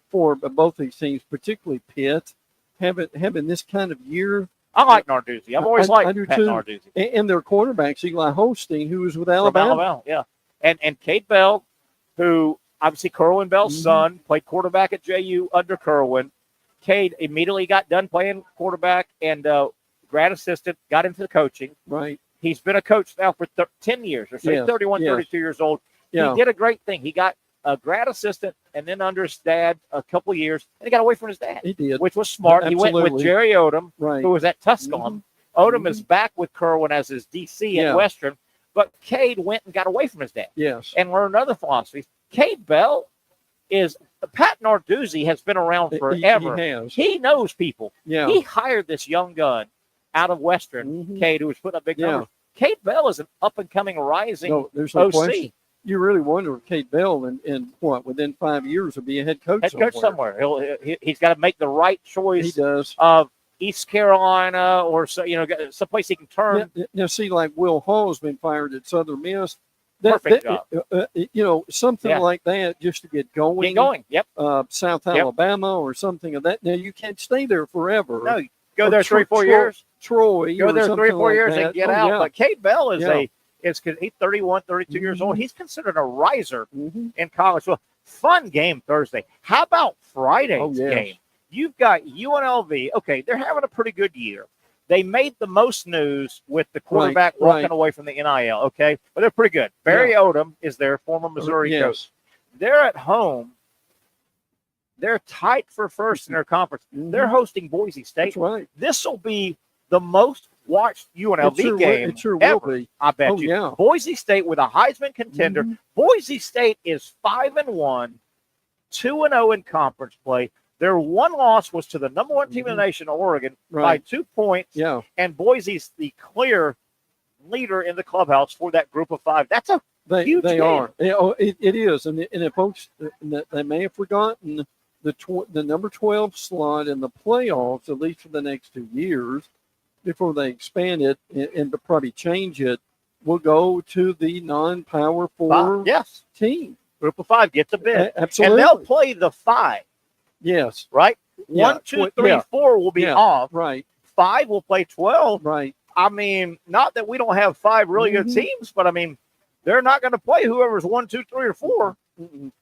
for both these teams, particularly Pitt, having this kind of year. I like Narduzzi. I've always liked Pat Narduzzi. And their quarterbacks, Eli Holstein, who was with Alabama. From Alabama, yeah. And Cade Bell, who obviously Kerwin Bell's son, played quarterback at JU under Kerwin. Cade immediately got done playing quarterback and grad assistant, got into the coaching. Right. He's been a coach now for 10 years or so. He's 31, 32 years old. Yeah. He did a great thing. He got a grad assistant and then under his dad a couple of years, and he got away from his dad. He did. Which was smart. Absolutely. He went with Jerry Odom, who was at Tusculum. Odom is back with Kerwin as his DC at Western, but Cade went and got away from his dad. Yes. And learned other philosophies. Cade Bell is Pat Narduzzi has been around forever. He has. He knows people. Yeah. He hired this young gun out of Western, Cade, who was putting up big numbers. Cade Bell is an up-and-coming, rising there's no OC. question. You really wonder if Cade Bell within 5 years will be a head coach somewhere. He's got to make the right choice. He does. Of East Carolina or someplace he can turn. Now, see, like Will Hall's been fired at Southern Miss. Perfect job. Something like that just to get going. Get going. Yep. South Alabama or something of that. Now you can't stay there forever. No, go there 3-4 years. Troy. Go there 3-4 like years that. and get out. Yeah. But Cade Bell is he's 31, 32 years old. He's considered a riser in college. Well, fun game Thursday. How about Friday's game? You've got UNLV. Okay, they're having a pretty good year. They made the most news with the quarterback walking away from the NIL, okay? But they're pretty good. Barry Odom is their former Missouri coach. They're at home. They're tight for first in their conference. They're hosting Boise State. That's right. This will be the most watched UNLV game ever. I bet you. Yeah. Boise State with a Heisman contender. Boise State is 5-1, 2-0 in conference play. Their one loss was to the number one team in the nation, Oregon, by 2 points. Yeah. And Boise's the clear leader in the clubhouse for that group of 5. That's a huge game. Are. It is. And if folks, they may have forgotten the number 12 slot in the playoffs, at least for the next 2 years, before they expand it and probably change it, will go to the non-Power 4 team. Group of 5 gets a bid. Absolutely. And they'll play the 5. Yes. Right? 1, 2, 3, 4 will be off. Right. 5 will play 12. Right. I mean, not that we don't have 5 really good teams, but I mean, they're not going to play whoever's 1, 2, 3, or 4.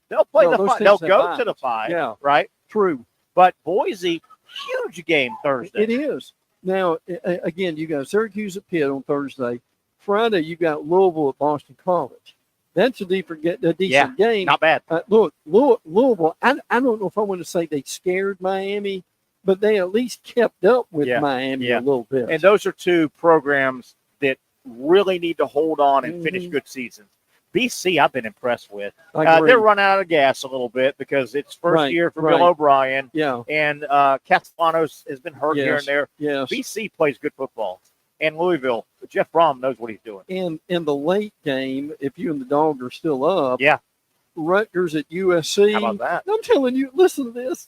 They'll play the 5. They'll go to the 5. Yeah. Right? True. But Boise, huge game Thursday. It is. Now, again, you got Syracuse at Pitt on Thursday. Friday, you got Louisville at Boston College. That's a decent game. Not bad. Look, Louisville, I don't know if I want to say they scared Miami, but they at least kept up with Miami a little bit. And those are 2 programs that really need to hold on and finish good seasons. BC, I've been impressed with. They're running out of gas a little bit because it's first year for Bill O'Brien. Yeah. And Castellanos has been hurt here and there. Yes. BC plays good football. And Louisville, Jeff Brom knows what he's doing. And in the late game, if you and the dog are still up, Rutgers at USC. How about that? I'm telling you, listen to this.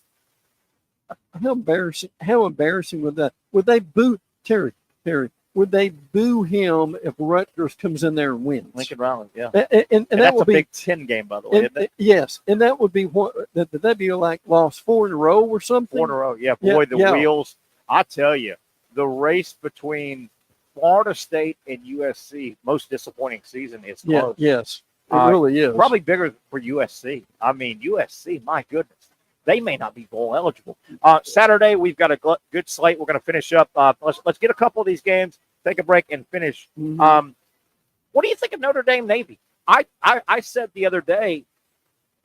How embarrassing would that? Would they boo Terry? Would they boo him if Rutgers comes in there and wins? Lincoln Riley, yeah. And that that's would a Big Ten game, by the way, isn't it? Yes, and that would be that'd be like lost 4 in a row or something. 4 in a row, yeah. Boy, the wheels. I tell you, the race between Florida State and USC, most disappointing season is close. Yes, it really is. Probably bigger for USC. I mean, USC, my goodness. They may not be bowl eligible. Saturday, we've got a good slate. We're going to finish up. Let's get a couple of these games, take a break, and finish. What do you think of Notre Dame Navy? I said the other day,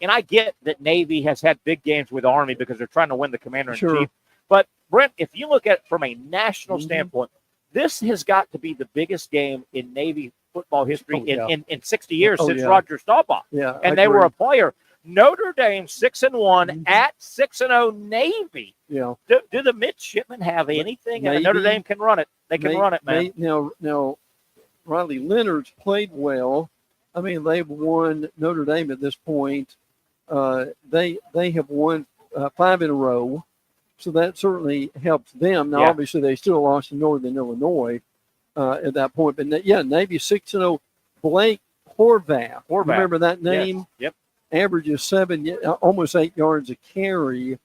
and I get that Navy has had big games with Army because they're trying to win the Commander-in-Chief. But, Brent, if you look at it from a national standpoint, this has got to be the biggest game in Navy football history in 60 years since Roger Staubach. Yeah, and they were a player. Notre Dame 6-1 at 6-0 Navy. Yeah. Do the midshipmen have anything? And Notre Dame can run it. They can run it, man. Now, Riley Leonard's played well. I mean, they've won Notre Dame at this point. They have won 5 in a row. So that certainly helps them. Now, obviously, they still lost to Northern Illinois at that point. But, Navy 6-0. Blake Horvath. Remember that name? Yes. Yep. Averages almost 8 yards a carry.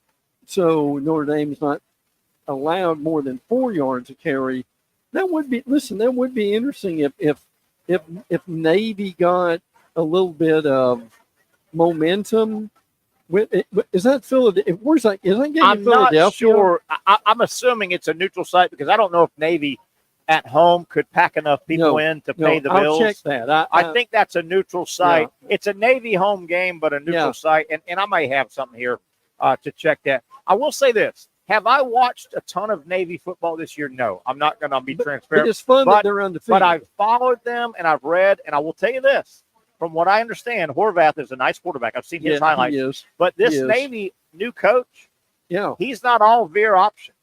So Notre Dame is not allowed more than 4 yards a carry. That would be interesting if Navy got a little bit of momentum. Is that Philadelphia? Is that game in Philadelphia? Not sure. I'm assuming it's a neutral site because I don't know if Navy at home could pack enough people in to pay the bills. I'll check that. I think that's a neutral site. Yeah. It's a Navy home game, but a neutral site. And I may have something here to check that. I will say this. Have I watched a ton of Navy football this year? No. I'm not going to be transparent. But it's fun that they're undefeated. But I've followed them, and I've read, and I will tell you this. From what I understand, Horvath is a nice quarterback. I've seen his highlights. He is. But this Navy new coach, Yeah. He's not all veer option.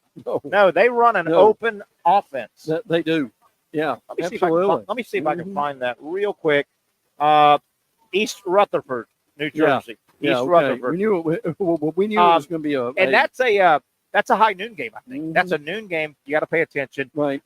No, they run an open offense. They do. Yeah, let me absolutely. See if I can find that real quick. East Rutherford, New Jersey. Yeah, East Rutherford. We knew it was going to be that's a high noon game. I think that's a noon game. You got to pay attention. Right.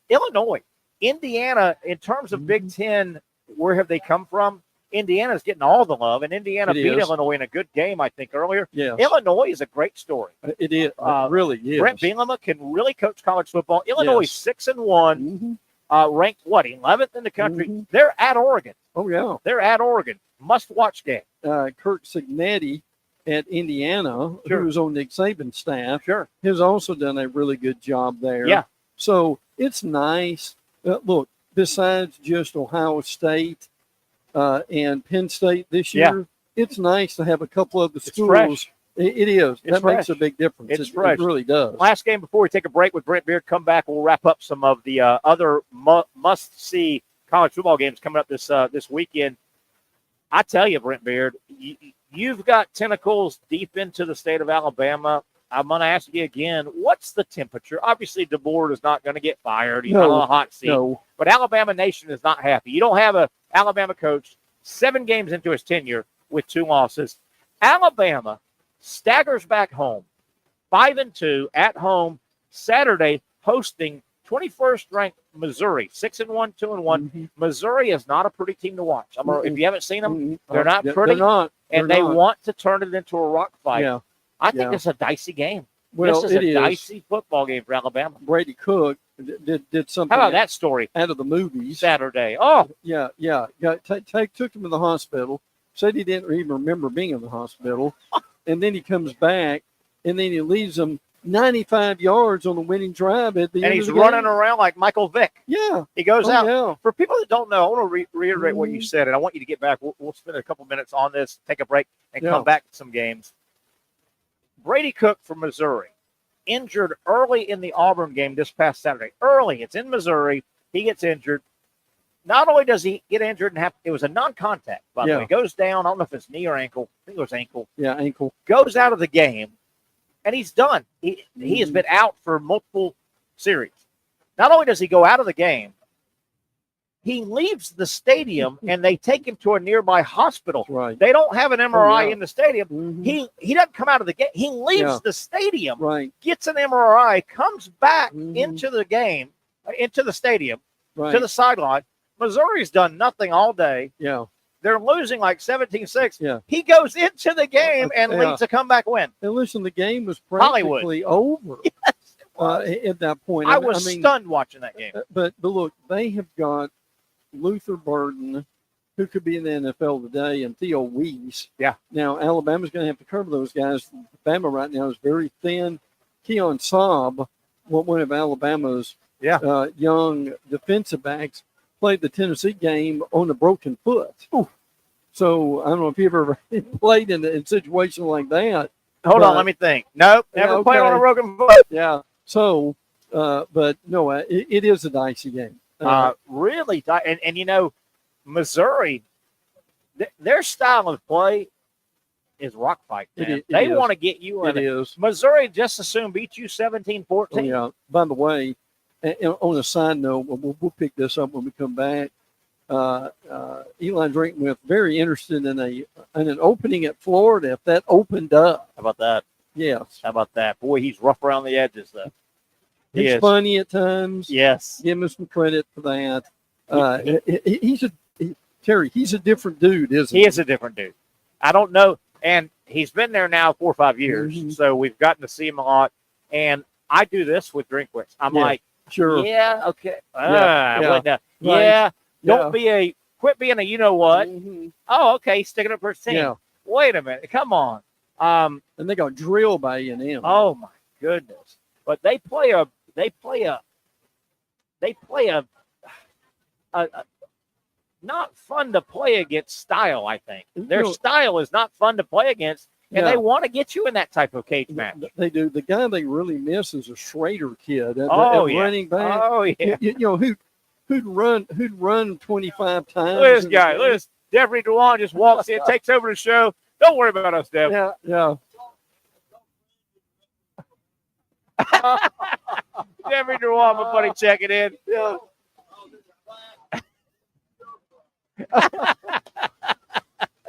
Illinois, Indiana. In terms of Big Ten where have they come from? Indiana's getting all the love, and Indiana It beat is. Illinois in a good game, I think, earlier. Yes. Illinois is a great story. It is. It really is. Brent Beaird can really coach college football. Illinois 6-1, ranked, 11th in the country. They're at Oregon. Oh, yeah. They're at Oregon. Must-watch game. Kirk Cignetti at Indiana, Sure. who was on Nick Saban's staff, Sure. has also done a really good job there. Yeah. So it's nice. Look, besides just Ohio State and Penn State this year, it's nice to have a couple of the schools. Fresh. It is. It's That makes fresh. a big difference. It's It fresh. really does. Last game before we take a break with Brent Beaird. Come back. We'll wrap up some of the other must-see college football games coming up this weekend. I tell you, Brent Beaird, you've got tentacles deep into the state of Alabama. I'm going to ask you again, what's the temperature? Obviously, DeBoer is not going to get fired. He's not on a hot seat. No. But Alabama Nation is not happy. You don't have an Alabama coach 7 games into his tenure with 2 losses. Alabama staggers back home, 5-2 at home Saturday, hosting 21st ranked Missouri, 6-1, 2-1. Missouri is not a pretty team to watch. If you haven't seen them, they're not pretty, They're not. and They're they not. want to turn it into a rock fight. Yeah. I think it's a dicey game. Well, this is it a is. dicey football game for Alabama. Brady Cook did something. How about that story? Out of the movies. Saturday. Oh, yeah. Took him to the hospital. Said he didn't even remember being in the hospital, and then he comes back, and then he leaves them 95 yards on the winning drive at the and end he's of the running game. around like Michael Vick. Yeah, He goes out. Yeah. For people that don't know, I want to reiterate what you said, and I want you to get back. We'll spend a couple minutes on this, take a break, and come back to some games. Brady Cook from Missouri, injured early in the Auburn game this past Saturday. Early. It's in Missouri. He gets injured. Not only does he get injured and it was a non-contact, by the way. Goes down. I don't know if it's knee or ankle. I think it was ankle. Yeah, ankle. Goes out of the game, and he's done. He has been out for multiple series. Not only does he go out of the game, he leaves the stadium, and they take him to a nearby hospital. Right. They don't have an MRI in the stadium. Mm-hmm. He doesn't come out of the game. He leaves the stadium, gets an MRI, comes back into the game, into the stadium, to the sideline. Missouri's done nothing all day. Yeah. They're losing like 17-6. Yeah. He goes into the game and leads a comeback win. And listen, the game was Hollywood. practically over at that point. I was stunned watching that game. But look, they have got Luther Burden, who could be in the NFL today, and Theo Weiss. Yeah. Now, Alabama's going to have to cover those guys. Alabama right now is very thin. Keon Saab, one of Alabama's young defensive backs, played the Tennessee game on a broken foot. Ooh. So I don't know if you've ever played in a situation like that. Hold on, let me think. Nope, never played on a broken foot. Yeah. So, but no, it is a dicey game. Really, and you know, Missouri, their style of play is rock fight. Man. They want to get you in. It is. Missouri just as soon beat you 17-14. Oh, yeah. By the way, on a side note, we'll pick this up when we come back. Eli Drinkwith very interested in an opening at Florida if that opened up. How about that? Yes. How about that? Boy, he's rough around the edges, though. He's funny at times. Yes. Give him some credit for that. Terry, he's a different dude, isn't he? He is a different dude. I don't know. And he's been there now 4 or 5 years. So we've gotten to see him a lot. And I do this with Drinkwitz. I'm like, sure. Yeah, okay. Quit being a you-know-what. Oh, okay, sticking up for his team. Yeah. Wait a minute. Come on. And they got drilled by A&M. Oh, my goodness. But they play a not fun to play against style, I think. Their style is not fun to play against, and they want to get you in that type of cage match. They do. The guy they really miss is a Schrader kid at running back. Oh, yeah. You know, who'd run 25 times. Look at this guy. Look at this. Jeffrey Dewan just walks in, takes over the show. Don't worry about us, Dev. Yeah. Jeffrey Dewan, my buddy, checking in. Yeah.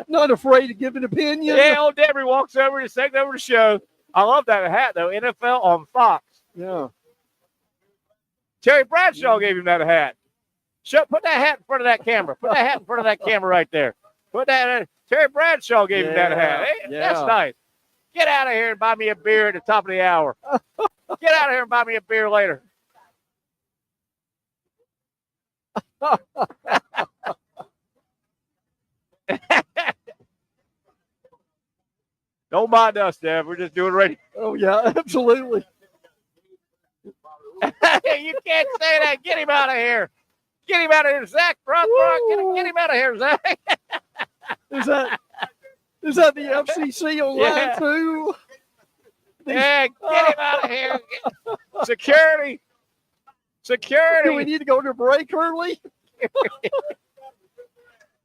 Not afraid to give an opinion. Yeah, old Debbie walks over to take over the show. I love that hat, though. NFL on Fox. Yeah. Terry Bradshaw gave him that hat. Put that hat in front of that camera. Put that hat in front of that camera right there. Put that. Terry Bradshaw gave him that hat. Hey, that's nice. Get out of here and buy me a beer at the top of the hour. Get out of here and buy me a beer later. Don't mind us, Dev. We're just doing radio. Oh, yeah, absolutely. You can't say that. Get him out of here. Get him out of here, Zach. Get him out of here, Zach. Is that the FCC on line too? Yeah, get him out of here. Security. Do we need to go to break early?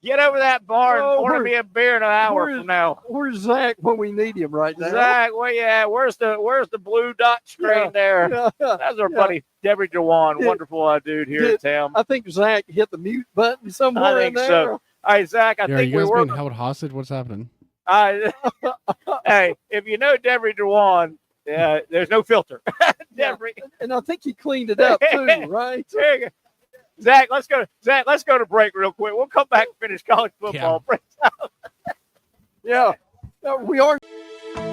Get over that bar and order me a beer in an hour from now. Where's Zach when we need him right now? Zach, where you at? Where's the blue dot screen there? Yeah. That's our buddy Debbie Jawan, wonderful dude here in town. I think Zach hit the mute button somewhere in there. So. Hey, Zach, I think you guys being held hostage? What's happening? Hey, if you know Debbie Jawan, there's no filter. Debbie. And I think he cleaned it up too, right? Zach, let's go to break real quick. We'll come back and finish college football. Yeah. We are.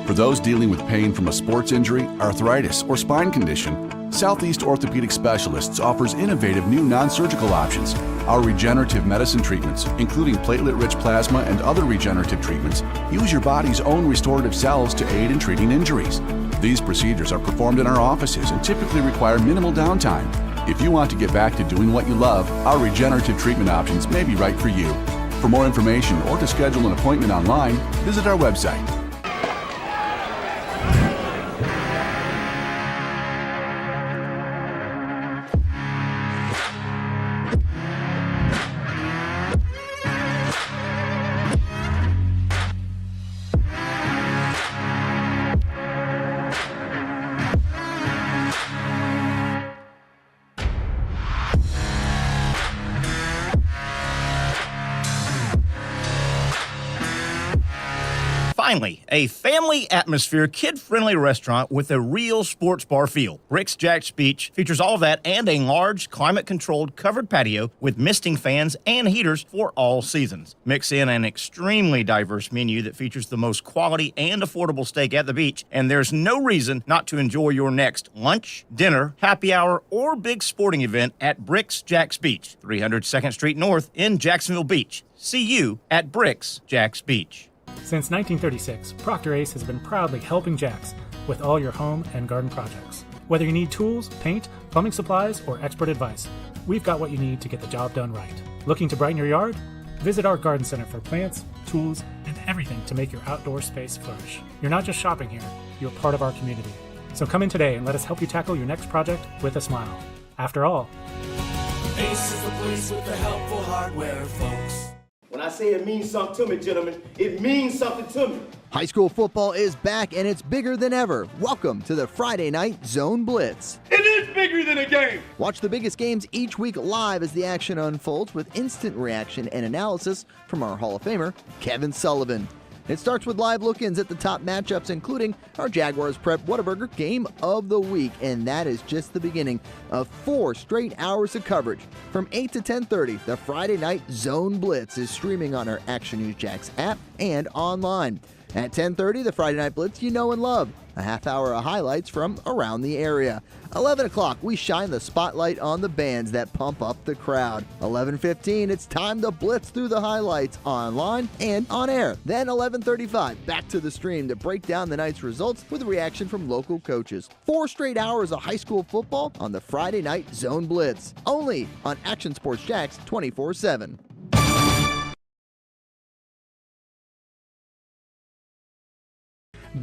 For those dealing with pain from a sports injury, arthritis, or spine condition, Southeast Orthopedic Specialists offers innovative new non-surgical options. Our regenerative medicine treatments, including platelet-rich plasma and other regenerative treatments, use your body's own restorative cells to aid in treating injuries. These procedures are performed in our offices and typically require minimal downtime. If you want to get back to doing what you love, our regenerative treatment options may be right for you. For more information or to schedule an appointment online, visit our website. Finally, a family atmosphere, kid-friendly restaurant with a real sports bar feel. Bricks Jack's Beach features all of that and a large, climate-controlled covered patio with misting fans and heaters for all seasons. Mix in an extremely diverse menu that features the most quality and affordable steak at the beach, and there's no reason not to enjoy your next lunch, dinner, happy hour, or big sporting event at Bricks Jack's Beach, 300 2nd Street North in Jacksonville Beach. See you at Bricks Jack's Beach. Since 1936, Procter Ace has been proudly helping Jax with all your home and garden projects. Whether you need tools, paint, plumbing supplies, or expert advice, we've got what you need to get the job done right. Looking to brighten your yard? Visit our garden center for plants, tools, and everything to make your outdoor space flourish. You're not just shopping here, you're part of our community. So come in today and let us help you tackle your next project with a smile. After all, Ace is the place with the helpful hardware, folks. When I say it means something to me, gentlemen, it means something to me. High school football is back and it's bigger than ever. Welcome to the Friday Night Zone Blitz. It is bigger than a game. Watch the biggest games each week live as the action unfolds with instant reaction and analysis from our Hall of Famer, Kevin Sullivan. It starts with live look-ins at the top matchups, including our Jaguars Prep Whataburger Game of the Week, and that is just the beginning of 4 straight hours of coverage. From 8 to 10:30, the Friday Night Zone Blitz is streaming on our Action News Jax app and online. At 10:30, the Friday Night Blitz you know and love. A half hour of highlights from around the area. 11 o'clock, we shine the spotlight on the bands that pump up the crowd. 11:15, it's time to blitz through the highlights online and on air. Then 11:35, back to the stream to break down the night's results with a reaction from local coaches. 4 straight hours of high school football on the Friday Night Zone Blitz. Only on Action Sports Jax 24/7.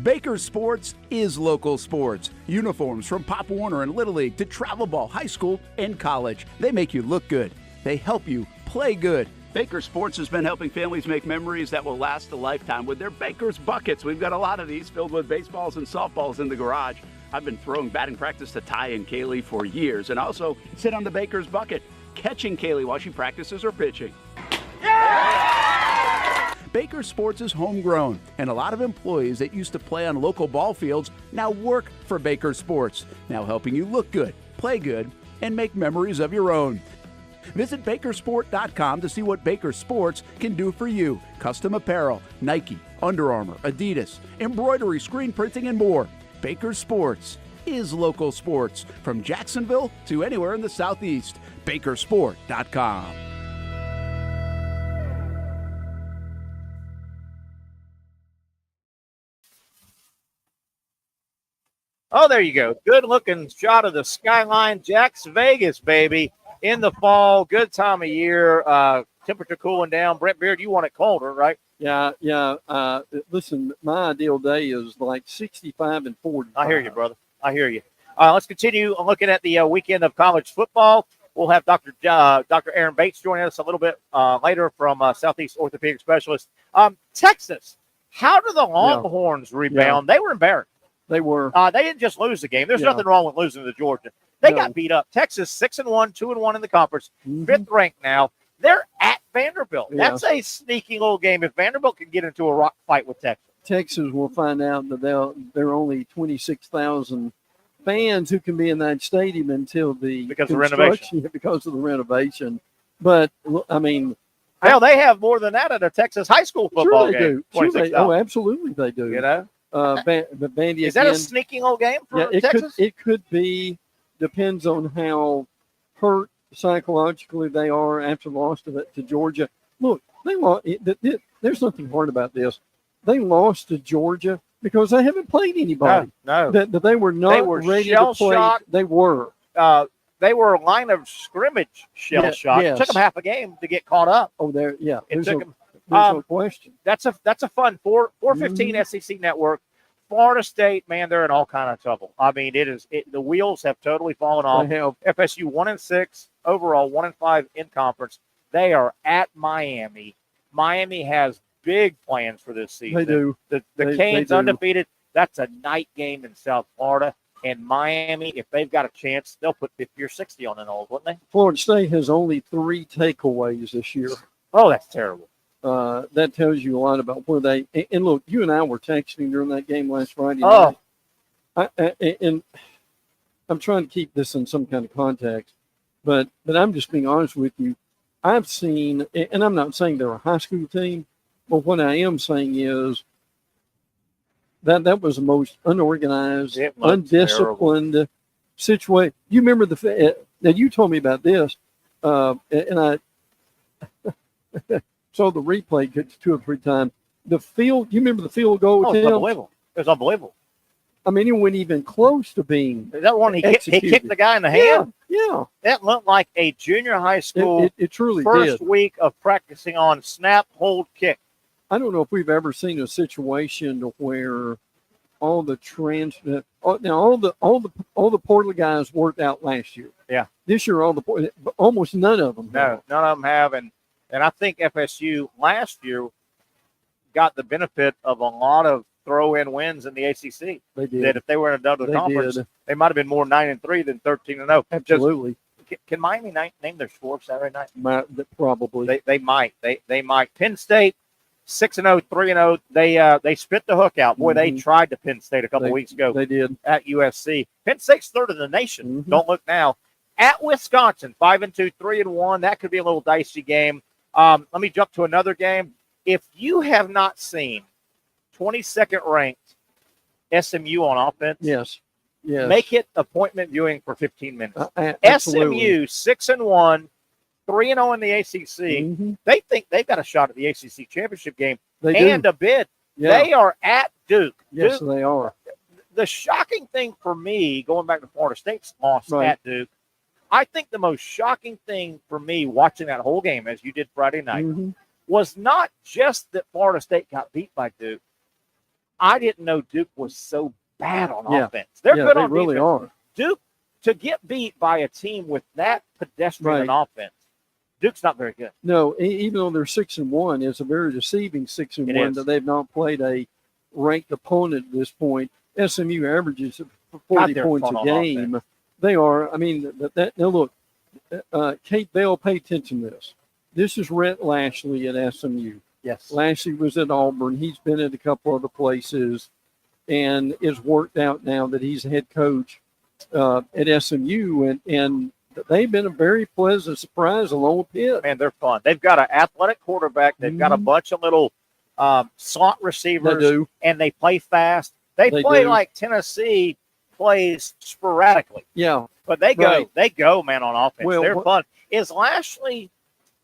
Baker Sports is local sports. Uniforms from Pop Warner and Little League to travel ball, high school, and college. They make you look good. They help you play good. Baker Sports has been helping families make memories that will last a lifetime with their Baker's Buckets. We've got a lot of these filled with baseballs and softballs in the garage. I've been throwing batting practice to Ty and Kaylee for years and also sit on the Baker's Bucket, catching Kaylee while she practices or pitching. Baker Sports is homegrown, and a lot of employees that used to play on local ball fields now work for Baker Sports, now helping you look good, play good, and make memories of your own. Visit Bakersport.com to see what Baker Sports can do for you. Custom apparel, Nike, Under Armour, Adidas, embroidery, screen printing, and more. Baker Sports is local sports from Jacksonville to anywhere in the Southeast. Bakersport.com. Oh, there you go. Good looking shot of the skyline. Jack's Vegas, baby. In the fall, good time of year. Temperature cooling down. Brent Beaird, you want it colder, right? Yeah. Listen, my ideal day is like 65 and 40. I hear you, brother. I hear you. Let's continue looking at the weekend of college football. We'll have Dr. Aaron Bates joining us a little bit later from Southeast Orthopedic Specialist. Texas, how do the Longhorns rebound? They were embarrassed. They were. They didn't just lose the game. There's nothing wrong with losing to Georgia. They got beat up. Texas 6-1, 2-1 in the conference, fifth ranked now. They're at Vanderbilt. Yeah. That's a sneaky little game. If Vanderbilt can get into a rock fight with Texas, Texas will find out that there are only 26,000 fans who can be in that stadium until because of renovation. Because of the renovation. But I mean, hell, they have more than that at a Texas high school football game. Absolutely, they do. You know. Vandy is that a sneaky little game for Texas? It could be. Depends on how hurt psychologically they are after the loss to Georgia. Look, they lost. There's nothing hard about this. They lost to Georgia because they haven't played anybody. No. That they were not ready to play. Shocked. They were. They were a line of scrimmage shell shock. Yes. It took them half a game to get caught up. Oh, there. Yeah. It took them. There's no question. That's a fun 415 SEC network. Florida State, man, they're in all kind of trouble. I mean, the wheels have totally fallen off. FSU 1-6 overall, 1-5 in conference. They are at Miami. Miami has big plans for this season. They do. The Canes undefeated. That's a night game in South Florida. And Miami, if they've got a chance, they'll put 50 or 60 on the nose, wouldn't they? Florida State has only 3 takeaways this year. Oh, that's terrible. That tells you a lot about where they – and look, you and I were texting during that game last Friday night. And I'm trying to keep this in some kind of context, but I'm just being honest with you. I've seen – and I'm not saying they're a high school team, but what I am saying is that was the most unorganized, undisciplined situation. You remember now you told me about this, and I – saw the replay 2 or 3 times. The field, you remember the field goal? Oh, it was unbelievable. It was unbelievable. I mean, it went even close to being that one. He kicked the guy in the hand. Yeah. That looked like a junior high school. It truly first did. Week of practicing on snap, hold, kick. I don't know if we've ever seen a situation where all the portal guys worked out last year. Yeah. This year, almost none of them. No, none of them have, and I think FSU last year got the benefit of a lot of throw-in wins in the ACC. They did. That if they were in another conference, they might have been more 9-3 than 13-0. Absolutely. Can Miami name their score Saturday night? Probably. They might. They might. Penn State 6-0, 3-0. They spit the hook out. Boy, they tried to Penn State a couple weeks ago. They did at USC. Penn State's third in the nation. Don't look now. At Wisconsin, 5-2, 3-1. That could be a little dicey game. Let me jump to another game. If you have not seen 22nd ranked SMU on offense, yes, make it appointment viewing for 15 minutes. Absolutely. SMU 6-1, 3-0 in the ACC. They think they've got a shot at the ACC championship game and a bid. Yeah. They are at Duke. Yes, Duke, they are. The shocking thing for me, going back to Florida State's loss at Duke, I think the most shocking thing for me watching that whole game, as you did Friday night, was not just that Florida State got beat by Duke. I didn't know Duke was so bad on offense. They're good on really defense. Are. Duke, to get beat by a team with that pedestrian offense, Duke's not very good. No, even though they're 6-1, it's a very deceiving 6-1 that they've not played a ranked opponent at this point. SMU averages 40 points a game. They are. I mean, now look, Kate Bell, pay attention to this. This is Rhett Lashley at SMU. Yes. Lashley was at Auburn. He's been at a couple other places and it's worked out now that he's head coach at SMU. And they've been a very pleasant surprise along with Pitt. Man, they're fun. They've got an athletic quarterback. They've got a bunch of little slot receivers. They do. And they play fast. They play like Tennessee plays sporadically. Yeah. But they go, man, on offense. Well, they're fun. Is Lashley,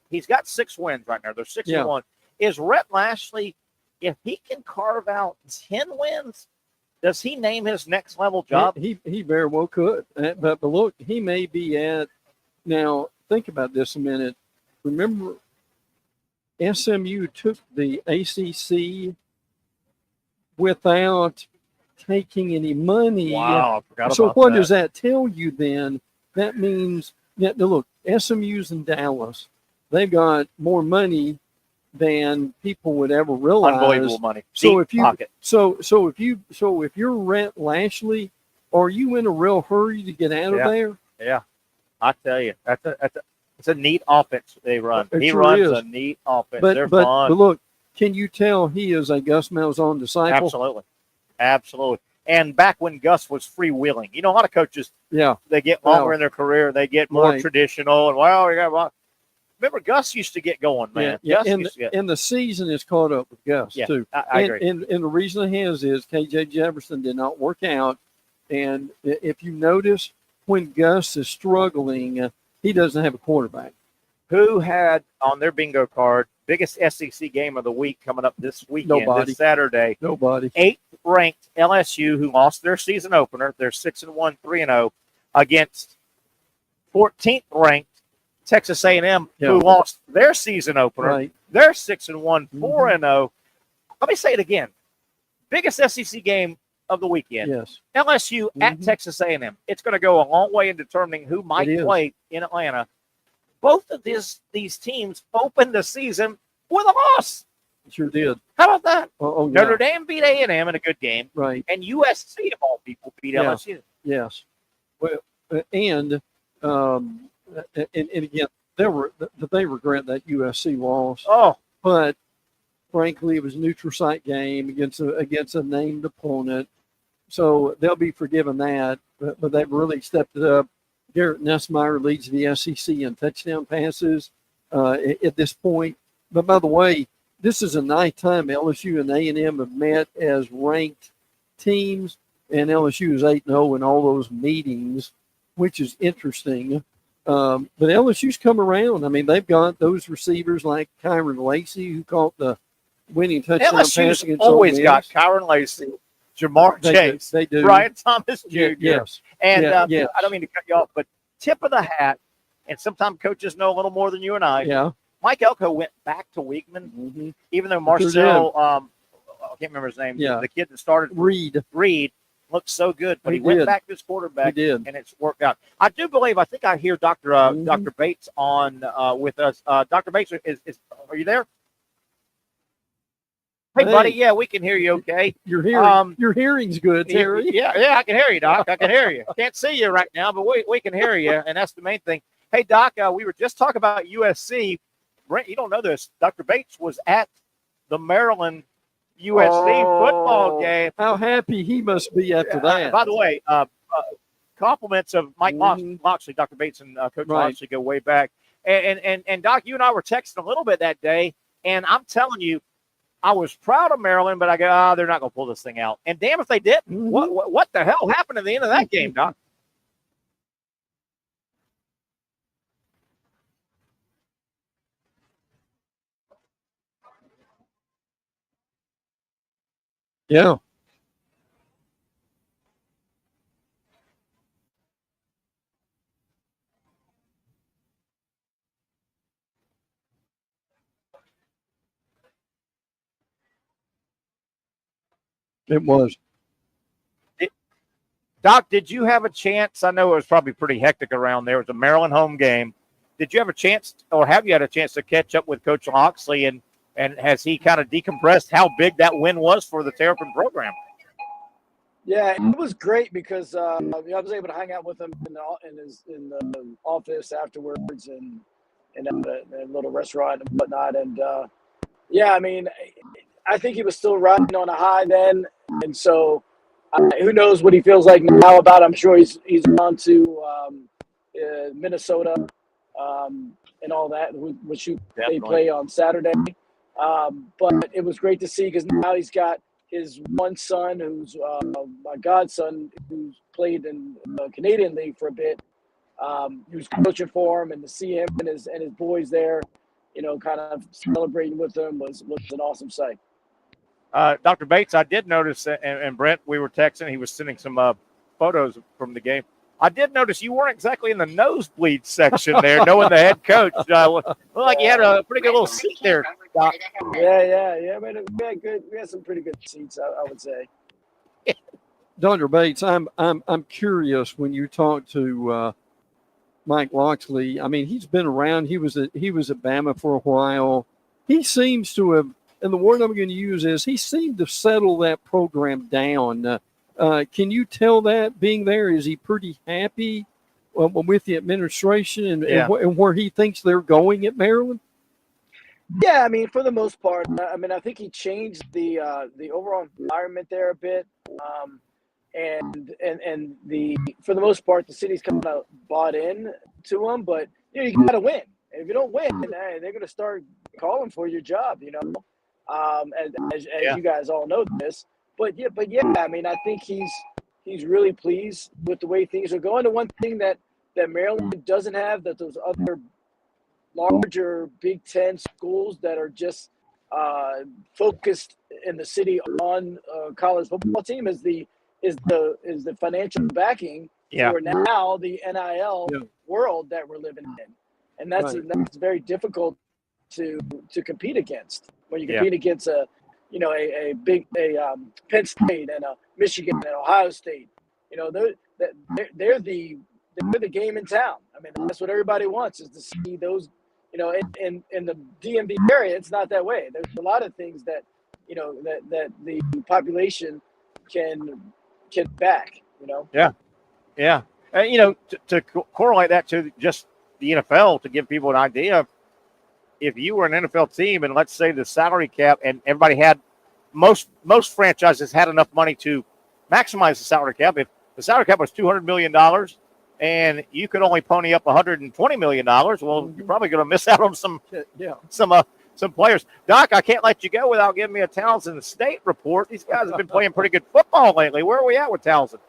he's got 6 wins right now. They're 6-1. Is Rhett Lashley, if he can carve out 10 wins, does he name his next level job? He very well could. But look, he may be at, now think about this a minute. Remember, SMU took the ACC without taking any money. Wow, I forgot so about what that. does that tell you then? That means that, look, SMU's in Dallas. They've got more money than people would ever realize. Unbelievable money. So Deep if you pocket. so if you're Rhett Lashley, are you in a real hurry to get out of there? Yeah, I tell you, it's a neat offense they run. It He sure runs is. a neat offense. But They're fun. look, can you tell he is a Gus Malzahn disciple? Absolutely. And back when Gus was freewheeling, a lot of coaches, they get longer in their career, they get more traditional, and remember Gus used to get going, man. Yeah, Gus and the season is caught up with Gus too. I agree. And the reason it has is KJ Jefferson did not work out, and if you notice when Gus is struggling, he doesn't have a quarterback. Who had on their bingo card biggest SEC game of the week coming up this weekend, this Saturday? Nobody. 8th ranked LSU, who lost their season opener. They're 6-1, 3-0 against 14th ranked Texas A&M, who lost their season opener. Right. They're 6-1, 4-0. Let me say it again. Biggest SEC game of the weekend. Yes. LSU at Texas A&M. It's going to go a long way in determining who might play in Atlanta. Both of these teams opened the season with a loss. Sure did. How about that? Notre Dame beat A&M in a good game. Right. And USC, of all people, beat LSU. Yes. Well, and again, they regret that USC loss. Oh. But frankly, it was a neutral site game against a named opponent. So they'll be forgiven that. But they've really stepped it up. Garrett Nussmeier leads the SEC in touchdown passes at this point. But by the way, this is a ninth time LSU and A&M have met as ranked teams, and LSU is 8-0 in all those meetings, which is interesting. But LSU's come around. I mean, they've got those receivers like Kyron Lacey, who caught the winning touchdown pass against Ole Miss. Always got Kyron Lacey, Jamar Chase, they do. Brian Thomas Jr. Yes. And I don't mean to cut you off, but tip of the hat, and sometimes coaches know a little more than you and I. Yeah. Mike Elko went back to Weigman, even though Marcel, I can't remember his name, the kid that started Reed looked so good, but he did. went back to his quarterback, and it's worked out. I do believe, I think I hear Dr. Bates on with us. Dr. Bates, are you there? Hey, buddy, yeah, we can hear you okay. Your hearing's good, Terry. Yeah, I can hear you, Doc. I can hear you. Can't see you right now, but we can hear you, and that's the main thing. Hey, Doc, we were just talking about USC. Brent, you don't know this. Dr. Bates was at the Maryland USC football game. How happy he must be after that. By the way, compliments of Mike Loxley, Dr. Bates and Coach Loxley go way back. And Doc, you and I were texting a little bit that day, and I'm telling you, I was proud of Maryland, but I go, they're not going to pull this thing out. And damn if they didn't. What the hell happened at the end of that game, Doc? Yeah. It was. Doc, did you have a chance? I know it was probably pretty hectic around there. It was a Maryland home game. Did you have a chance, or have you had a chance to catch up with Coach Loxley, and has he kind of decompressed how big that win was for the Terrapin program? Yeah, it was great because I was able to hang out with him in the office afterwards and in a little restaurant and whatnot. And yeah, I mean, I think he was still riding on a high then, and so who knows what he feels like now about it. I'm sure he's on to Minnesota, and all that, which they play on Saturday. But it was great to see because now he's got his one son, who's my godson, who's played in the Canadian League for a bit. Who's coaching for him, and to see him and his boys there, kind of celebrating with them was an awesome sight. Dr. Bates, I did notice, and Brent, we were texting. He was sending some photos from the game. I did notice you weren't exactly in the nosebleed section there, knowing the head coach. Looked like you had a pretty good little seat there, Doc. Yeah. We had some pretty good seats, I would say. Dr. Bates, I'm curious when you talk to Mike Locksley. I mean, he's been around. He was at Bama for a while. He seems to have, and the word I'm going to use is, he seemed to settle that program down. Can you tell that being there? Is he pretty happy with the administration and where he thinks they're going at Maryland? Yeah, I mean, for the most part, I think he changed the overall environment there a bit, and for the most part, the city's kind of bought in to him. But you got to win. And if you don't win, they're going to start calling for your job. As you guys all know this. But yeah, I mean, I think he's really pleased with the way things are going. The one thing that Maryland doesn't have that those other larger Big Ten schools that are just focused in the city on college football team is the financial backing for now the NIL world that we're living in, and that's very difficult to compete against when you compete against a Penn State and a Michigan and Ohio State. They're the game in town. I mean, that's what everybody wants, is to see those. In the DMV area, it's not that way. There's a lot of things that that the population can back. Yeah. To correlate that to just the NFL, to give people an idea, if you were an NFL team and let's say the salary cap, and everybody had most franchises had enough money to maximize the salary cap. If the salary cap was $200 million and you could only pony up $120 million, well, you're probably going to miss out on some players. Doc, I can't let you go without giving me a Townsend State report. These guys have been playing pretty good football lately. Where are we at with Townsend?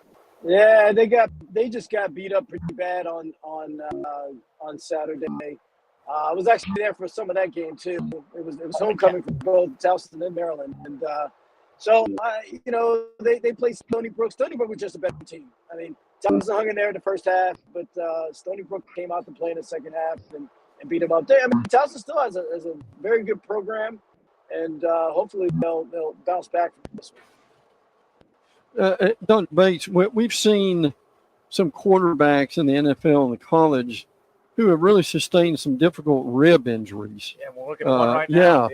Yeah, they just got beat up pretty bad on Saturday. I was actually there for some of that game too. It was homecoming for both Townsend and Maryland, and they played Stony Brook. Stony Brook was just a better team. I mean, Townsend hung in there in the first half, but Stony Brook came out to play in the second half and beat them up. I mean, Townsend still has a very good program, and hopefully they'll bounce back from this one. Don Bates, we've seen some quarterbacks in the NFL and the college who have really sustained some difficult rib injuries. Yeah, we're looking at one right now.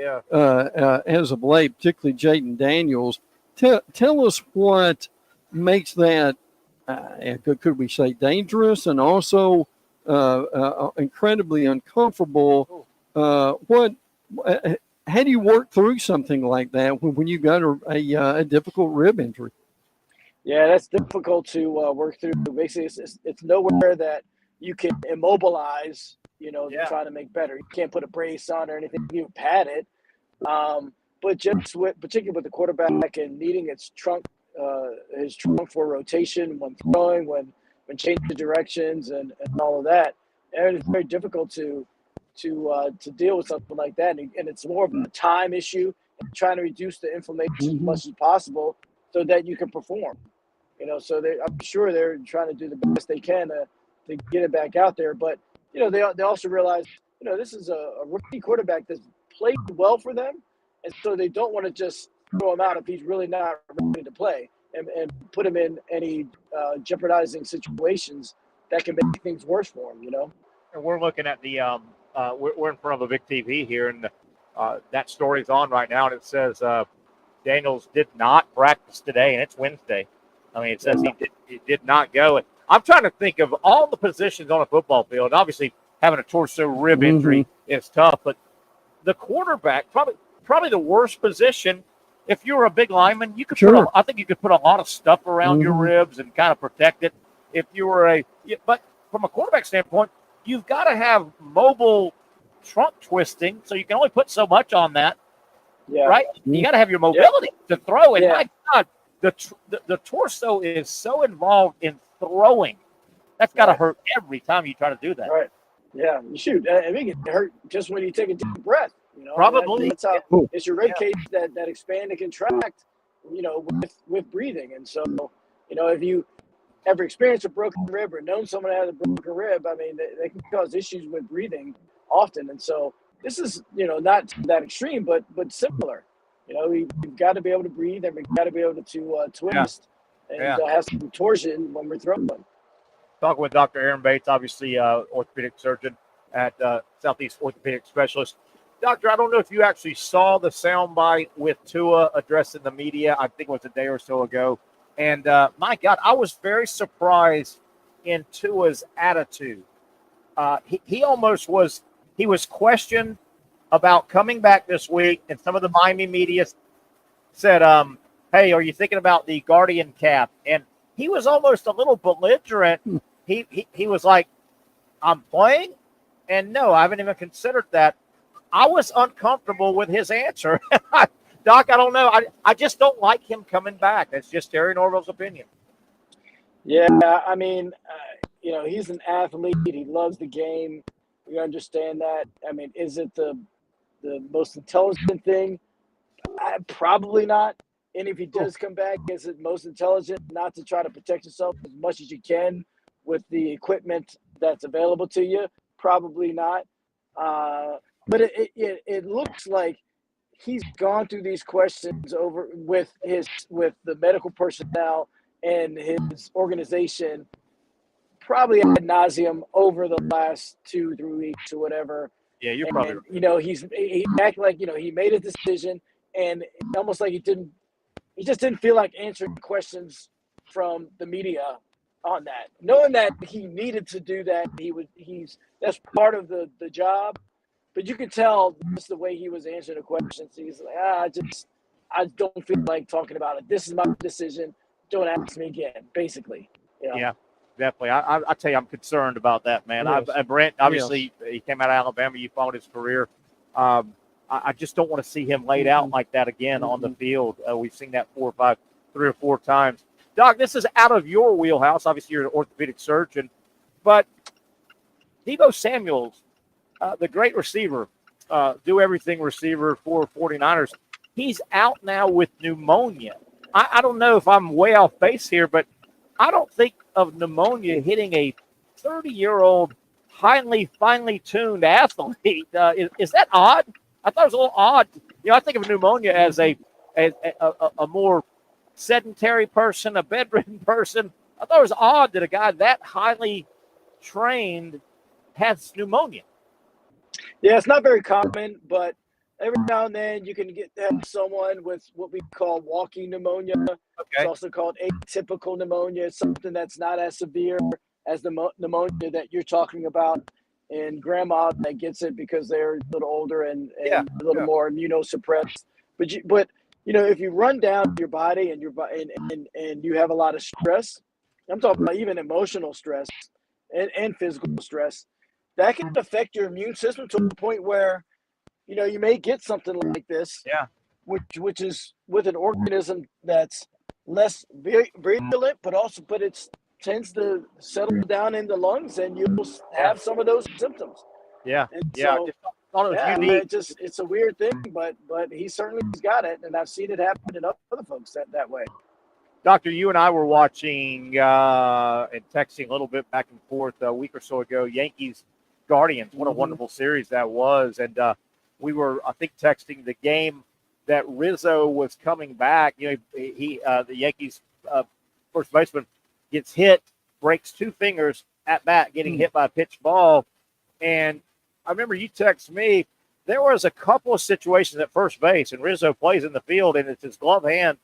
As of late, particularly Jaden Daniels. Tell us what makes that, could we say, dangerous and also incredibly uncomfortable. How do you work through something like that when you got a difficult rib injury? Yeah, that's difficult to work through. Basically, it's nowhere that you can immobilize, to try to make better. You can't put a brace on or anything. You pad it. But just particularly with the quarterback and needing his trunk for rotation when throwing, when changing directions and all of that, and it's very difficult to deal with something like that. And it's more of a time issue and trying to reduce the inflammation as much as possible so that you can perform. So I'm sure they're trying to do the best they can to get it back out there. But, they also realize, this is a rookie quarterback that's played well for them. And so they don't want to just throw him out if he's really not ready to play and put him in any jeopardizing situations that can make things worse for him, And we're looking at the we're in front of a big TV here, and that story's on right now, and it says Daniels did not practice today, and it's Wednesday. I mean, it says he did not go. And I'm trying to think of all the positions on a football field. Obviously, having a torso rib injury is tough, but the quarterback, probably the worst position. If you were a big lineman, you could I think you could put a lot of stuff around your ribs and kind of protect it. If you were but from a quarterback standpoint, you've got to have mobile trunk twisting, so you can only put so much on that. Yeah. Right? You got to have your mobility to throw. And my God, the torso is so involved in throwing. That's got to hurt every time you try to do that. Right. Yeah. Shoot. I think it hurt just when you take a deep breath. Probably. That's how it's your rib cage that expand and contract, with breathing. And so, if you ever experienced a broken rib or known someone that has a broken rib, I mean, they can cause issues with breathing often. And so this is, not that extreme, but similar. We've got to be able to breathe, and we've got to be able to twist and have some torsion when we're throwing. Talking with Dr. Aaron Bates, obviously orthopedic surgeon at Southeast Orthopedic Specialist. Doctor, I don't know if you actually saw the soundbite with Tua addressing the media. I think it was a day or so ago. And, my God, I was very surprised in Tua's attitude. He almost was – he was questioned about coming back this week, and some of the Miami media said, hey, are you thinking about the Guardian cap? And he was almost a little belligerent. He was like, I'm playing? And no, I haven't even considered that. I was uncomfortable with his answer. Doc, I don't know. I just don't like him coming back. That's just Terry Norville's opinion. Yeah, I mean, he's an athlete. He loves the game. We understand that. I mean, is it the most intelligent thing? Probably not. And if he does come back, is it most intelligent not to try to protect yourself as much as you can with the equipment that's available to you? Probably not. But it looks like he's gone through these questions over with the medical personnel and his organization probably ad nauseum over the last 2-3 weeks or whatever. Yeah, you're probably right. He acted like he made a decision, and almost like he just didn't feel like answering questions from the media on that, knowing that he needed to do that. That's part of the job. But you can tell just the way he was answering the questions. He's like, I don't feel like talking about it. This is my decision. Don't ask me again, basically. Yeah, definitely. I tell you, I'm concerned about that, man. Yes. Brent, obviously, he came out of Alabama. You followed his career. I just don't want to see him laid out like that again on the field. We've seen that 3 or 4 times. Doc, this is out of your wheelhouse. Obviously, you're an orthopedic surgeon. But Deebo Samuel's, the great receiver, do-everything receiver for 49ers, he's out now with pneumonia. I don't know if I'm way off base here, but I don't think of pneumonia hitting a 30-year-old, highly finely tuned athlete. Is that odd? I thought it was a little odd. I think of pneumonia as a more sedentary person, a bedridden person. I thought it was odd that a guy that highly trained has pneumonia. Yeah, it's not very common, but every now and then you can have someone with what we call walking pneumonia. Okay. It's also called atypical pneumonia. It's something that's not as severe as the pneumonia that you're talking about. And grandma that gets it because they're a little older and a little more immunosuppressed. But if you run down your body and you have a lot of stress, I'm talking about even emotional stress and physical stress, that can affect your immune system to the point where, you may get something like this. Yeah. Which is with an organism that's less virulent, but it tends to settle down in the lungs, and you'll have some of those symptoms. Yeah. And so, it's a weird thing, but he certainly has got it, and I've seen it happen in other folks that way. Doctor, you and I were watching and texting a little bit back and forth a week or so ago, Yankees Guardians. What a wonderful series that was. And we were, I think, texting the game that Rizzo was coming back. The Yankees first baseman gets hit, breaks 2 fingers at bat, getting hit by a pitched ball. And I remember you text me, there was a couple of situations at first base, and Rizzo plays in the field, and it's his glove hand.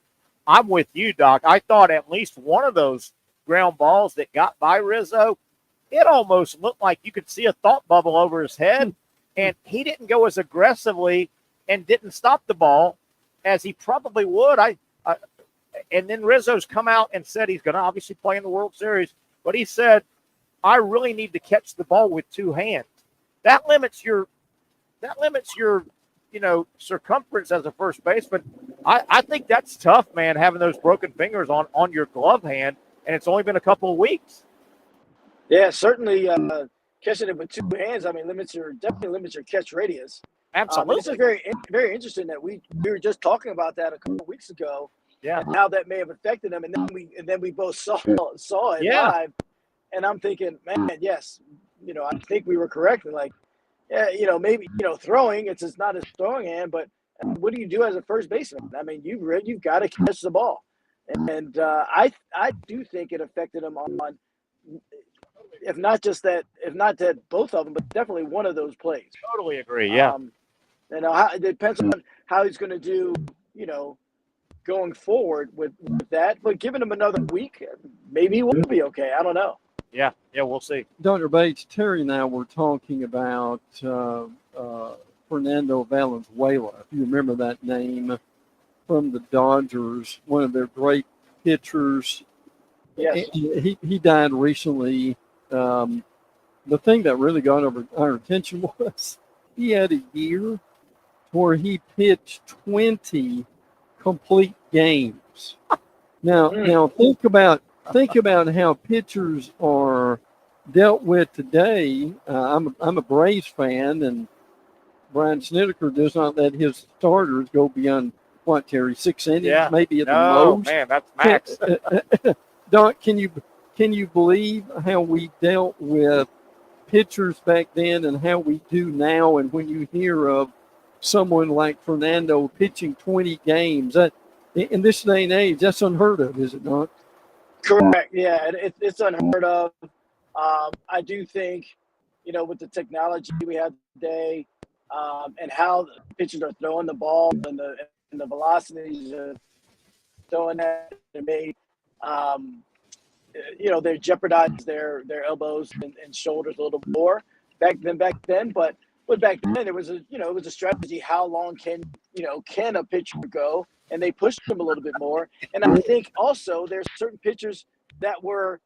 I'm with you, Doc. I thought at least one of those ground balls that got by Rizzo, it almost looked like you could see a thought bubble over his head, and he didn't go as aggressively and didn't stop the ball as he probably would. And then Rizzo's come out and said he's going to obviously play in the World Series, but he said, I really need to catch the ball with two hands. That limits your circumference as a first baseman. I think that's tough, man, having those broken fingers on your glove hand, and it's only been a couple of weeks. Yeah, certainly catching it with two hands, definitely limits your catch radius. Absolutely. This is very, very interesting that we were just talking about that a couple of weeks ago. Yeah. And how that may have affected them, and then we both saw it live, and I'm thinking, man, yes, I think we were correct. And like, yeah, maybe throwing, it's just not his throwing hand, but what do you do as a first baseman? I mean, you've got to catch the ball, and I do think it affected him on, if not that both of them, but definitely one of those plays. Totally agree. Yeah. It depends on how he's going to do, going forward with that. But giving him another week, maybe he will be okay. I don't know. Yeah, we'll see. Dr. Bates, Terry and I were talking about Fernando Valenzuela. If you remember that name from the Dodgers, one of their great pitchers. Yes. He died recently. The thing that really got our attention was he had a year where he pitched 20 complete games. Now think about how pitchers are dealt with today. I'm a Braves fan, and Brian Snedeker does not let his starters go beyond what, Terry, 6 innings, maybe at the most. Man, that's max. Doc, can you believe how we dealt with pitchers back then and how we do now? And when you hear of someone like Fernando pitching 20 games, that in this day and age, that's unheard of, is it not? Correct. Yeah, it's unheard of. I do think, with the technology we have today, and how pitchers are throwing the ball and the velocities of throwing that, they jeopardize their elbows and shoulders a little more back then. But back then it was a strategy. How long can a pitcher go? And they pushed him a little bit more. And I think also there's certain pitchers that were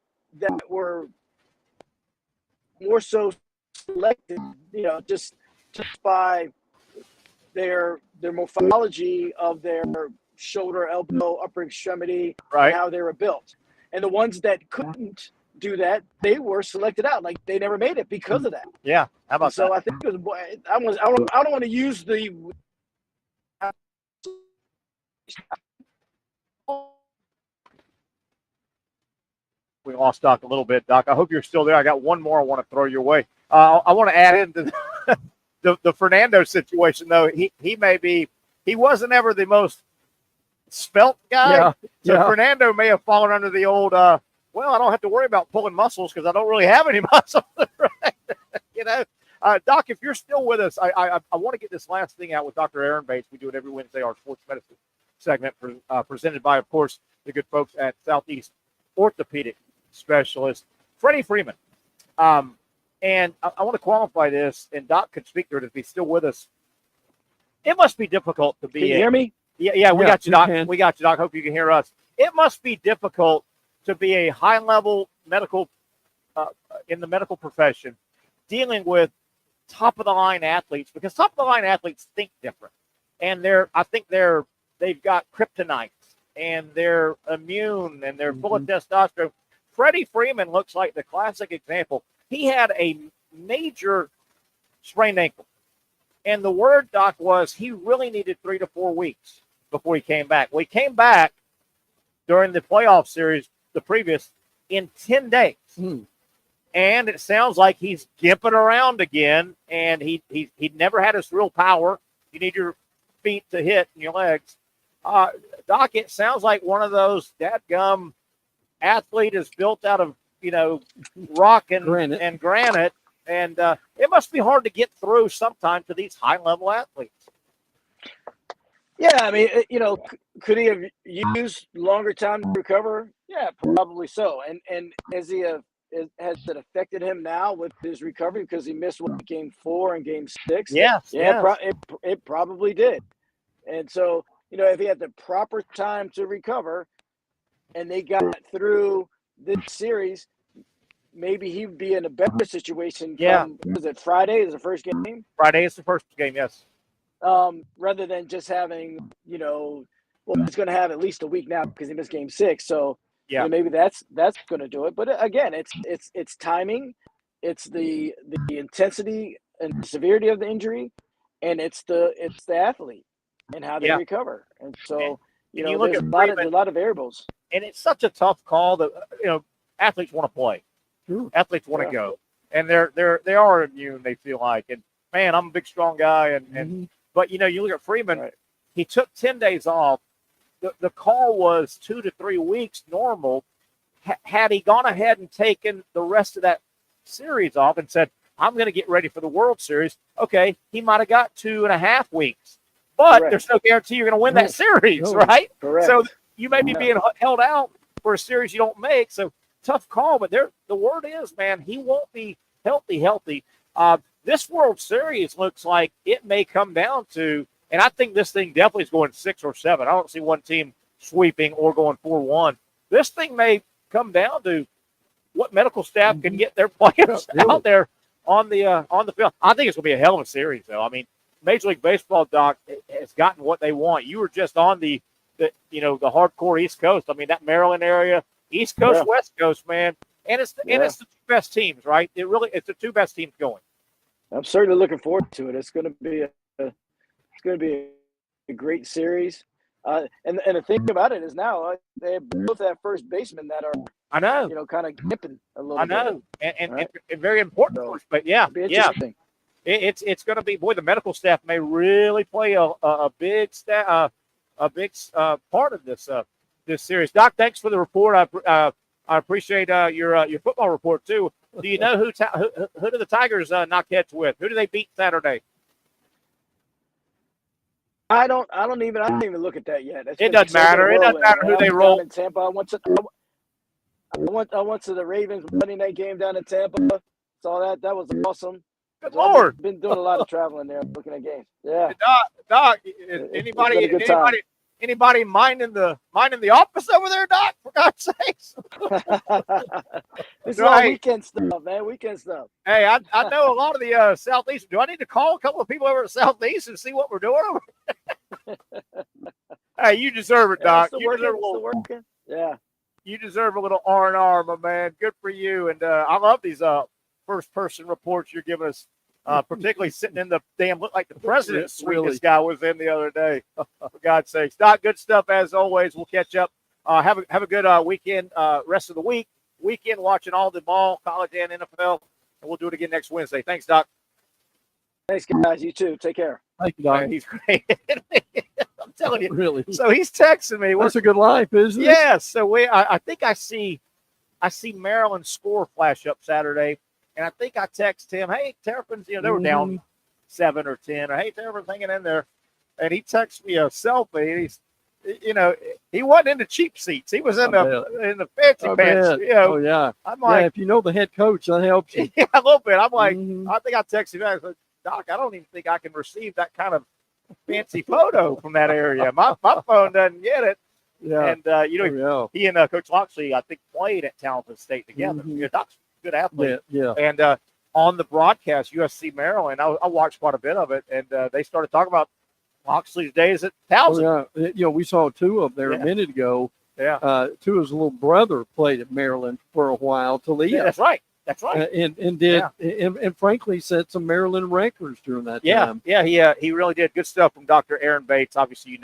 more so selected, just by their morphology of their shoulder, elbow, upper extremity, right, and how they were built. And the ones that couldn't do that, they were selected out. Like, they never made it because of that. Yeah, how about that? So I think it was. I don't want to use the. We lost Doc a little bit, Doc. I hope you're still there. I got one more I want to throw your way. I want to add into the Fernando situation, though. He wasn't ever the most svelte guy. So Fernando may have fallen under the old, I don't have to worry about pulling muscles because I don't really have any muscles. Right? Doc, if you're still with us, I want to get this last thing out with Dr. Aaron Bates. We do it every Wednesday, our sports medicine segment presented by, of course, the good folks at Southeast Orthopedic Specialist, Freddie Freeman. And I want to qualify this, and Doc could speak to it if he's still with us. It must be difficult to be. Can you hear me? Yeah, we got you, Doc. We got you, Doc. Hope you can hear us. It must be difficult to be a high-level medical in the medical profession, dealing with top-of-the-line athletes, because top-of-the-line athletes think different, and they've got kryptonite, and they're immune, and they're full of testosterone. Freddie Freeman looks like the classic example. He had a major sprained ankle, and the word, Doc, was he really needed 3 to 4 weeks before he came back. Well, he came back during the playoff series, the previous, in 10 days. And it sounds like he's gimping around again, and he never had his real power. You need your feet to hit and your legs. Doc, it sounds like one of those dadgum athlete is built out of, rock and granite. And it must be hard to get through sometimes to these high-level athletes. Yeah, I mean, could he have used longer time to recover? Yeah, probably so. And has it affected him now with his recovery because he missed game 4 and game 6? It probably did. And so, if he had the proper time to recover and they got through this series, maybe he'd be in a better situation. Yeah. Was it Friday? Is the first game? Friday is the first game. Yes. Rather than just having, well, he's going to have at least a week now because he missed game 6. So maybe that's going to do it. But again, it's timing, it's the intensity and severity of the injury, and it's the athlete and how they recover. And so you look there's at a lot of variables. And it's such a tough call that athletes want to play. Sure. Athletes want to go, and they are immune. They feel like, and man, I'm a big, strong guy, and but you look at Freeman. Right. He took 10 days off. The call was 2 to 3 weeks normal. Had he gone ahead and taken the rest of that series off and said, I'm going to get ready for the World Series, okay, he might have got 2.5 weeks. But there's no guarantee you're going to win that series, right? Correct. So you may be being held out for a series you don't make. So tough call. But the word is, man, he won't be healthy. This World Series looks like it may come down to, and I think this thing definitely is going 6 or 7. I don't see one team sweeping or going 4-1. This thing may come down to what medical staff can get their players out there on the field. I think it's going to be a hell of a series, though. I mean, Major League Baseball, Doc, has gotten what they want. You were just on the hardcore East Coast. I mean, that Maryland area, East Coast, West Coast, man, and it's the 2 best teams, right? It's the 2 best teams going. I'm certainly looking forward to it. It's going to be a great series. And the thing about it is now they both have first basemen that are, I know, kind of gimping a little bit. I know, and very important for us. But it's going to be, boy, the medical staff may really play a big part of this series. Doc, thanks for the report. I appreciate your football report too. Do you know who do the Tigers knock heads with? Who do they beat Saturday? I don't even look at that yet. It doesn't matter. It doesn't matter who they roll. In Tampa, I went to the Ravens Monday night game down in Tampa. Saw that. That was awesome. Good Lord. I've been doing a lot of traveling there, looking at games. Yeah. Doc, anybody minding the office over there, Doc? For God's sakes. It's all weekend stuff, man. Weekend stuff. Hey, I know a lot of the Southeast. Do I need to call a couple of people over at Southeast and see what we're doing over there? Hey, you deserve it, Doc. You deserve a little. Yeah. You deserve a little R&R, my man. Good for you. And I love these first-person reports you're giving us, particularly sitting in the looked like the president's suite this guy was in the other day. For God's sakes. Doc, good stuff as always. We'll catch up. Have a good weekend, rest of the weekend watching all the ball, college and NFL, and we'll do it again next Wednesday. Thanks, Doc. Thanks, guys. You too. Take care. Thank you, Doc. Man, he's great. I'm telling you. Really? So he's texting me. That's a good life, isn't it? Yeah. So I think I see Maryland score flash up Saturday, and I think I text him, hey, Terrapins, they were down 7 or 10, or hey, Terrapins hanging in there, and he texts me a selfie. And he's, he wasn't in the cheap seats. He was in the fancy pants. Oh yeah. I'm like, if you know the head coach, that helps you. Yeah, a little bit. I'm like, I think I texted him. I said, Doc, I don't even think I can receive that kind of fancy photo from that area. My phone doesn't get it. Yeah. And he and Coach Loxley, I think, played at Talented State together. Doc's a good athlete. Yeah. And on the broadcast, USC Maryland, I watched quite a bit of it, and they started talking about Loxley's days at Towson. Oh, yeah. We saw Tua up there a minute ago. Yeah. Tua's little brother played at Maryland for a while, Talia. Yeah, that's right. That's right. And frankly set some Maryland records during that time. Yeah, he really did. Good stuff from Dr. Aaron Bates. Obviously,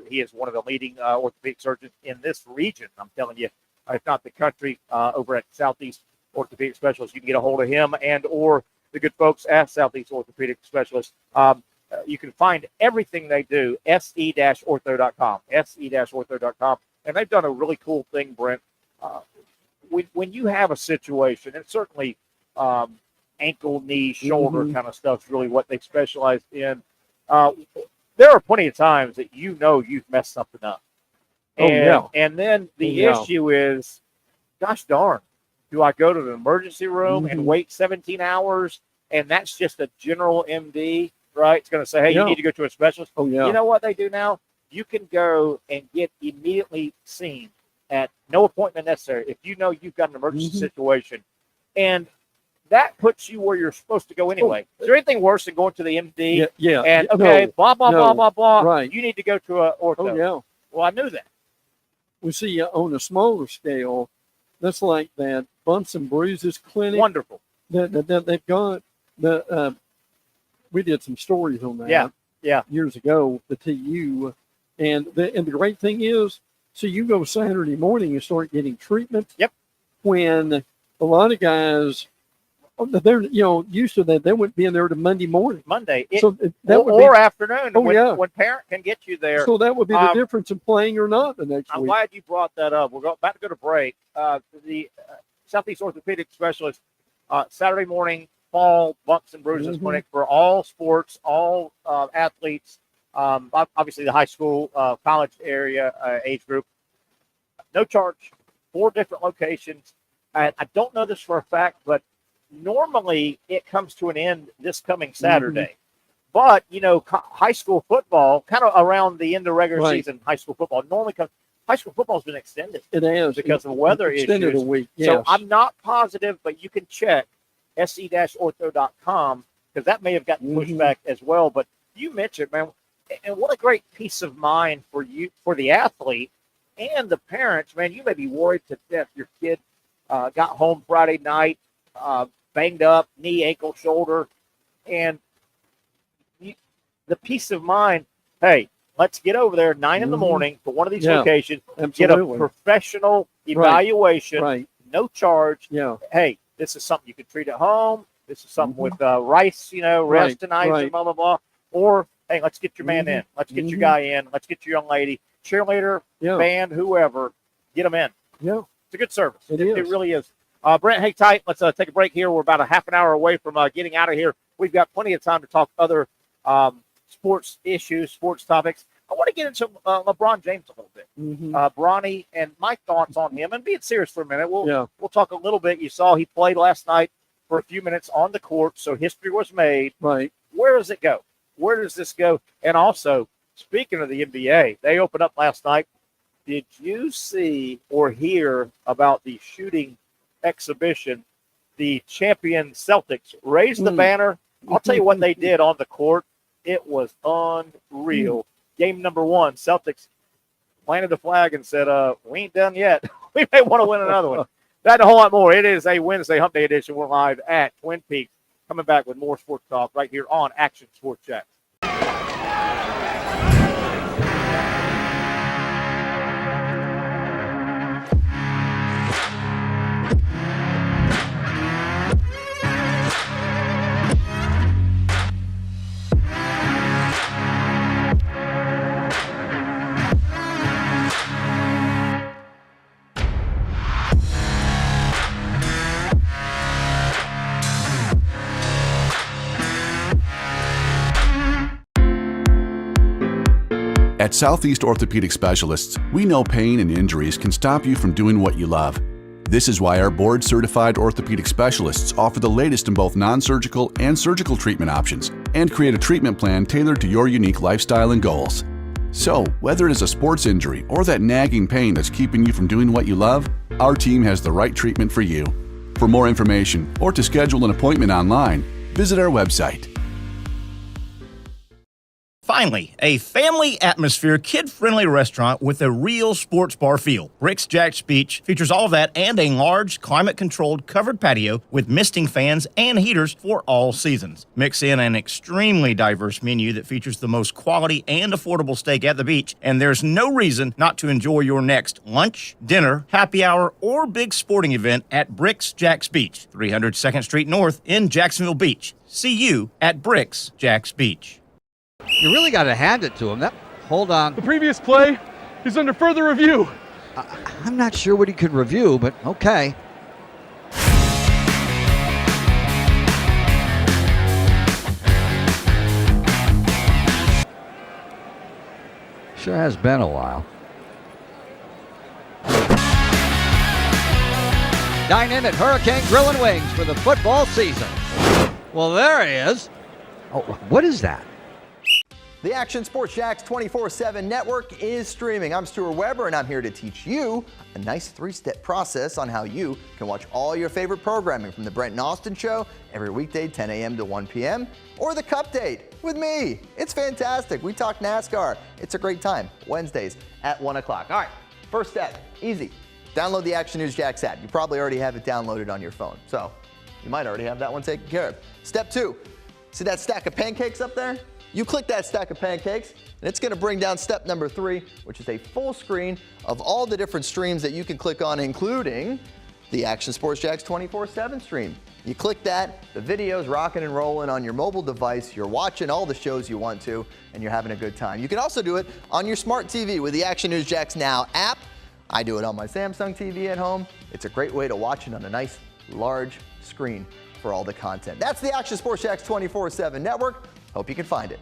he is one of the leading orthopedic surgeons in this region. I'm telling you, if not the country, over at Southeast Orthopedic Specialists. You can get a hold of him and or the good folks at Southeast Orthopedic Specialists. You can find everything they do, se-ortho.com, se-ortho.com. And they've done a really cool thing, Brent. When you have a situation, and certainly ankle, knee, shoulder kind of stuff is really what they specialize in. There are plenty of times that you've messed something up. And then the issue is, gosh darn, do I go to the emergency room and wait 17 hours? And that's just a general MD, right? It's going to say, hey, you need to go to a specialist. Oh, yeah. You know what they do now? You can go and get immediately seen at no appointment necessary. If you know you've got an emergency situation, And that puts you where you're supposed to go anyway. Is there anything worse than going to the MD? Yeah. And, blah, blah. Right. You need to go to an ortho. Oh, yeah. Well, I knew that. We see on a smaller scale, that's like that bumps and bruises clinic. Wonderful. That they've got we did some stories on that. Yeah. Years ago, the TU, and the great thing is, so you go Saturday morning and start getting treatment. Yep. When a lot of guys, they're used to that, they wouldn't be in there to Monday morning. Or afternoon. When parent can get you there. So that would be the difference in playing or not the next week. I'm glad you brought that up. We're about to go to break. The Southeast Orthopedic Specialist Saturday morning fall bumps and bruises clinic for all sports, all athletes. Obviously the high school, college area age group. No charge. 4 different locations. And I don't know this for a fact, but normally it comes to an end this coming Saturday. But, high school football, kind of around the end of regular season, high school football normally comes. High school football has been extended. It has. Because of weather extended issues. A week, yes. So I'm not positive, but you can check se-ortho.com because that may have gotten pushed back as well. But you mentioned, man, and what a great peace of mind for you, for the athlete and the parents. Man, you may be worried to death your kid got home Friday night, banged up, knee, ankle, shoulder, and the peace of mind, hey, let's get over there 9 in the morning to one of these locations, get a professional evaluation, no charge. Hey, this is something you can treat at home. This is something with rice, rest tonight, blah, blah, blah. Or, hey, let's get your man in. Let's get your guy in. Let's get your young lady, cheerleader, band, whoever, get them in. Yeah. It's a good service. It is. It really is. Brent, hang tight. Let's take a break here. We're about a half an hour away from getting out of here. We've got plenty of time to talk other sports issues, sports topics. I want to get into LeBron James a little bit. Bronny, and my thoughts on him. And being serious for a minute, we'll talk a little bit. You saw he played last night for a few minutes on the court, so history was made. Right. Where does it go? Where does this go? And also, speaking of the NBA, they opened up last night. Did you see or hear about the shooting exhibition? The champion Celtics raised the banner. I'll tell you what they did on the court. It was unreal. Game number 1, Celtics planted the flag and said, we ain't done yet. We may want to win another one. That and a whole lot more. It is a Wednesday Hump Day edition. We're live at Twin Peaks. Coming back with more sports talk right here on Action Sports Jax. At Southeast Orthopedic Specialists, we know pain and injuries can stop you from doing what you love. This is why our board-certified orthopedic specialists offer the latest in both non-surgical and surgical treatment options and create a treatment plan tailored to your unique lifestyle and goals. So, whether it is a sports injury or that nagging pain that's keeping you from doing what you love, our team has the right treatment for you. For more information or to schedule an appointment online, visit our website. Finally, a family atmosphere, kid-friendly restaurant with a real sports bar feel. Bricks Jack's Beach features all of that and a large, climate-controlled covered patio with misting fans and heaters for all seasons. Mix in an extremely diverse menu that features the most quality and affordable steak at the beach, and there's no reason not to enjoy your next lunch, dinner, happy hour, or big sporting event at Bricks Jack's Beach, 300 2nd Street North in Jacksonville Beach. See you at Bricks Jack's Beach. You really got to hand it to him. Hold on. The previous play is under further review. I'm not sure what he could review, but okay. Sure has been a while. Dine in at Hurricane Grill and Wings for the football season. Well, there he is. Oh, what is that? The Action Sports Jacks 24/7 network is streaming. I'm Stuart Weber, and I'm here to teach you a nice three-step process on how you can watch all your favorite programming from the Brent and Austin Show every weekday 10 a.m. to 1 p.m. or the Cup Date with me. It's fantastic. We talk NASCAR. It's a great time. Wednesdays at 1 o'clock. All right, first step, easy. Download the Action News Jacks app. You probably already have it downloaded on your phone, so you might already have that one taken care of. Step 2, see that stack of pancakes up there? You click that stack of pancakes, and it's going to bring down step number 3, which is a full screen of all the different streams that you can click on, including the Action Sports Jacks 24/7 stream. You click that, the video's rocking and rolling on your mobile device. You're watching all the shows you want to, and you're having a good time. You can also do it on your smart TV with the Action News Jacks Now app. I do it on my Samsung TV at home. It's a great way to watch it on a nice, large screen for all the content. That's the Action Sports Jacks 24/7 network. Hope you can find it.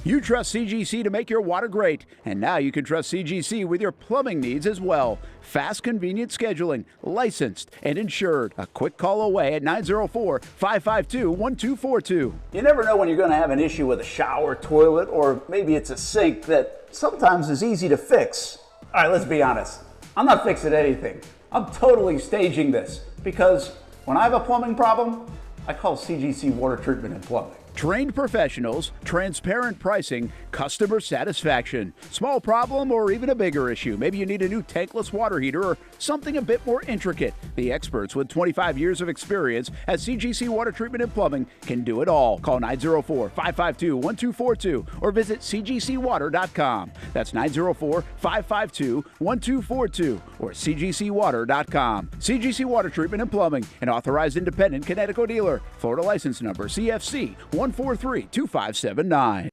You trust CGC to make your water great, and now you can trust CGC with your plumbing needs as well. Fast, convenient scheduling, licensed and insured. A quick call away at 904-552-1242. You never know when you're going to have an issue with a shower, toilet, or maybe it's a sink that sometimes is easy to fix. All right, let's be honest. I'm not fixing anything. I'm totally staging this because when I have a plumbing problem, I call CGC Water Treatment and Plumbing. Trained professionals, transparent pricing, customer satisfaction. Small problem or even a bigger issue. Maybe you need a new tankless water heater or something a bit more intricate. The experts with 25 years of experience at CGC Water Treatment and Plumbing can do it all. Call 904-552-1242 or visit cgcwater.com. That's 904-552-1242 or cgcwater.com. CGC Water Treatment and Plumbing, an authorized independent Connecticut dealer. Florida license number CFC 1432579.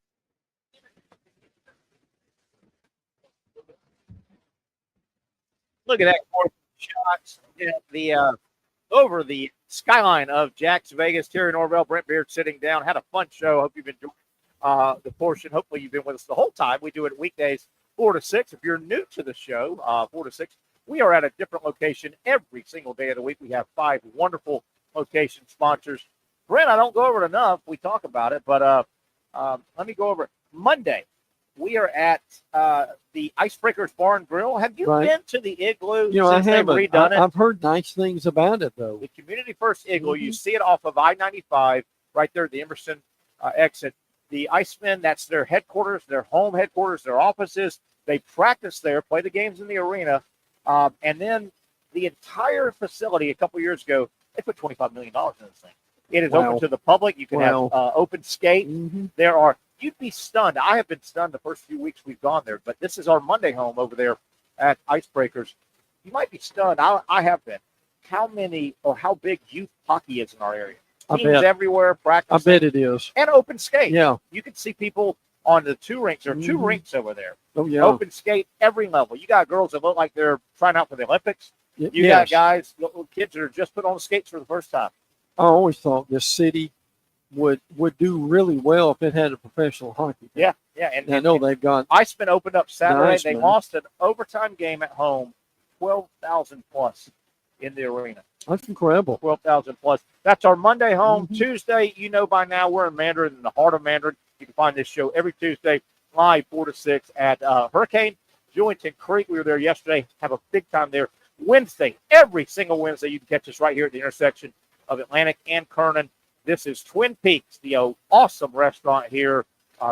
Look at that shots at the over the skyline of Jack's Vegas. Terry Norvelle, Brent Beaird sitting down. Had a fun show. Hope you've enjoyed the portion. Hopefully you've been with us the whole time. We do it weekdays 4 to 6. If you're new to the show, 4 to 6, we are at a different location every single day of the week. We have 5 wonderful location sponsors. Brent, I don't go over it enough. We talk about it, but let me go over it. Monday, we are at the Icebreakers Bar and Grill. Have you been to the Igloo since they've redone it? I've heard nice things about it, though. The Community First Igloo, you see it off of I-95 right there at the Emerson exit. The Icemen, that's their headquarters, their home headquarters, their offices. They practice there, play the games in the arena, and then the entire facility a couple years ago, they put $25 million in this thing. It is open to the public. You can have open skate. There are, you'd be stunned. I have been stunned the first few weeks we've gone there, but this is our Monday home over there at Icebreakers. You might be stunned. I have been. How many or how big youth hockey is in our area? Teams everywhere, practicing. I bet it is. And open skate. Yeah. You can see people on the 2 rinks. There are 2 rinks over there. Oh, yeah. Open skate every level. You got girls that look like they're trying out for the Olympics. You got guys, little kids that are just put on skates for the first time. I always thought this city would do really well if it had a professional hockey team. Yeah, yeah. And I know they've got. Iceman opened up Saturday. Nice, they lost an overtime game at home, 12,000 plus in the arena. That's incredible. 12,000 plus. That's our Monday home. Tuesday, you know by now, we're in Mandarin, in the heart of Mandarin. You can find this show every Tuesday, live 4 to 6 at Hurricane Jewington Creek. We were there yesterday. Have a big time there. Wednesday, every single Wednesday, you can catch us right here at the intersection of Atlantic and Kernan. This is Twin Peaks, the awesome restaurant here.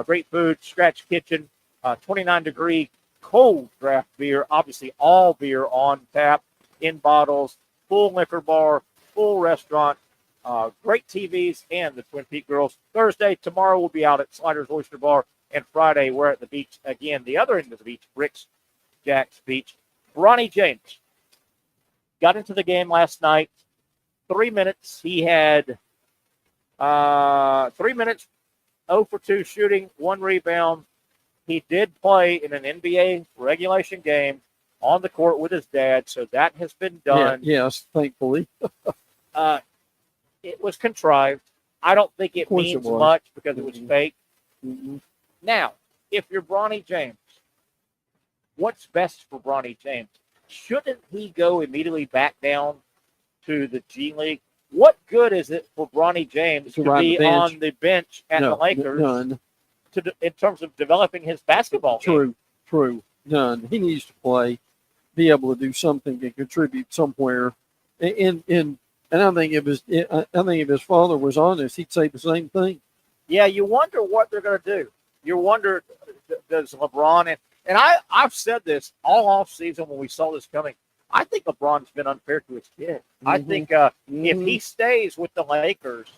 Great food, scratch kitchen, 29-degree cold draft beer. Obviously, all beer on tap, in bottles, full liquor bar, full restaurant, great TVs, and the Twin Peaks girls. Thursday, tomorrow, we'll be out at Sliders Oyster Bar, and Friday, we're at the beach again, the other end of the beach, Bricks Jack's Beach. Bronny James got into the game last night. 3 minutes. He had 3 minutes, 0 for 2 shooting, 1 rebound. He did play in an NBA regulation game on the court with his dad, so that has been done. Yeah, yes, thankfully. It was contrived. I don't think it means much because it was fake. Now, if you're Bronny James, what's best for Bronny James? Shouldn't he go immediately back down to the G League? What good is it for Bronny James to be on the bench at the Lakers? None. in terms of developing his basketball game. True. None. He needs to play, be able to do something to contribute somewhere. And I think if his father was honest, he'd say the same thing. Yeah, you wonder what they're going to do. You wonder, does LeBron and I've said this all off season when we saw this coming. I think LeBron's been unfair to his kid. I think if he stays with the Lakers,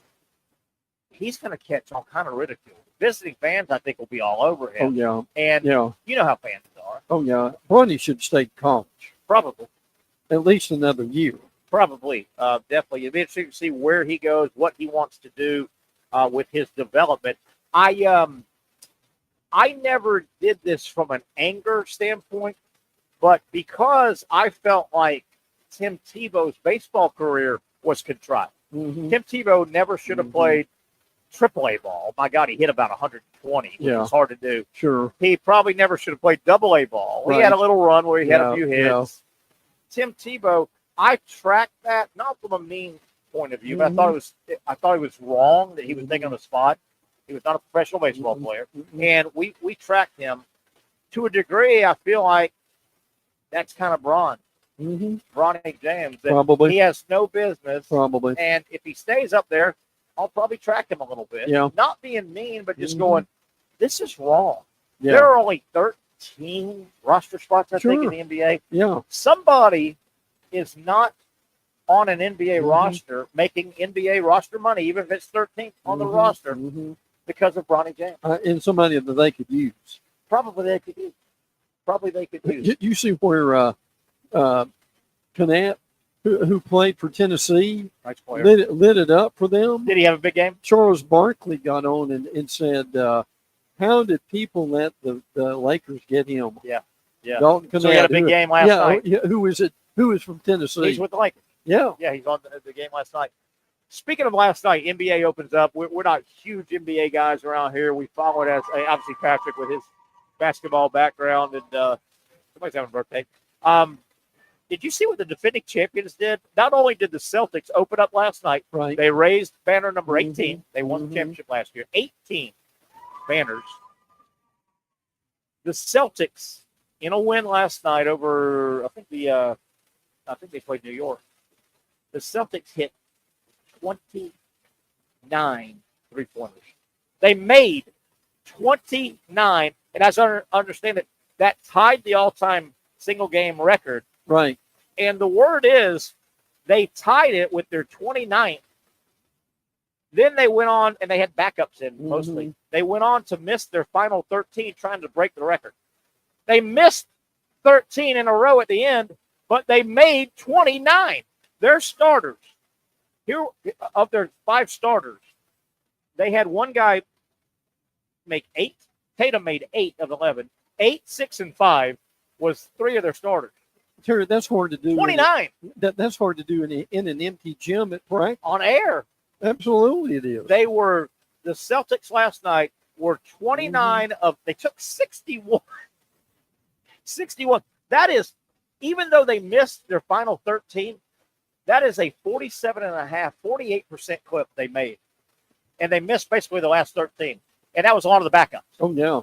he's going to catch all kind of ridicule. Visiting fans, I think, will be all over him. Oh, yeah. And you know how fans are. Oh, yeah. Bronny should stay in college. Probably. At least another year. Probably. Definitely. It'd be interesting to see where he goes, what he wants to do with his development. I never did this from an anger standpoint, but because I felt like Tim Tebow's baseball career was contrived. Tim Tebow never should have played AAA ball. My God, he hit about 120, which was hard to do. Sure. He probably never should have played AA ball. He had a little run where he had a few hits. Yeah. Tim Tebow, I tracked that not from a mean point of view, but I thought it was wrong that he was taking on the spot. He was not a professional baseball player, and we tracked him to a degree. I feel like that's kind of Bronny James. Probably. He has no business. Probably. And if he stays up there, I'll probably track him a little bit. Yeah. Not being mean, but just going, this is wrong. Yeah. There are only 13 roster spots, I think, in the NBA. Yeah. Somebody is not on an NBA roster making NBA roster money, even if it's 13th on the roster, because of Bronny James. And somebody that they could use. Probably they could use. You see where Canat, who played for Tennessee, nice player, lit it up for them. Did he have a big game? Charles Barkley got on and said, how did people let the Lakers get him? Yeah. Dalton Canat, So he had a big game last night. Yeah, who is it? Who is from Tennessee? He's with the Lakers. Yeah. Yeah, he's on the game last night. Speaking of last night, NBA opens up. We're not huge NBA guys around here. We follow it as, obviously, Patrick with his basketball background, and somebody's having a birthday. Did you see what the defending champions did? Not only did the Celtics open up last night, they raised banner number 18. They won the championship last year. 18 banners. The Celtics, in a win last night over, I think they played New York. The Celtics hit 29 three-pointers. They made 29, and as I understand it, that tied the all-time single-game record. Right. And the word is they tied it with their 29th. Then they went on, and they had backups in mostly. They went on to miss their final 13 trying to break the record. They missed 13 in a row at the end, but they made 29. Their starters, here of their 5 starters, they had one guy make 8. Tatum made 8 of 11. 8, 6, and 5 was 3 of their starters. Terry, that's hard to do. 29. That's hard to do in an empty gym at practice. On air. Absolutely it is. The Celtics last night were 29 of, they took 61. 61. That is, even though they missed their final 13, that is a 47.5%, 48% clip they made. And they missed basically the last 13. And that was a lot of the backups. Oh, yeah.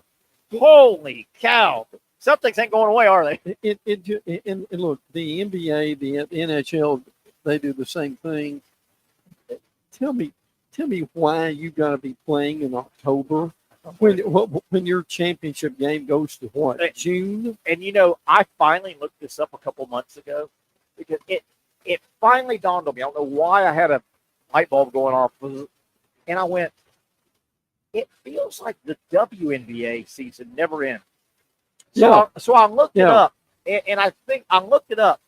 Holy cow. Celtics ain't going away, are they? And look, the NBA, the NHL, they do the same thing. Tell me why you got to be playing in October when your championship game goes to what, June? And I finally looked this up a couple months ago because it finally dawned on me. I don't know why I had a light bulb going off, and I went, it feels like the WNBA season never ends. So I looked it up, and I think I looked it up,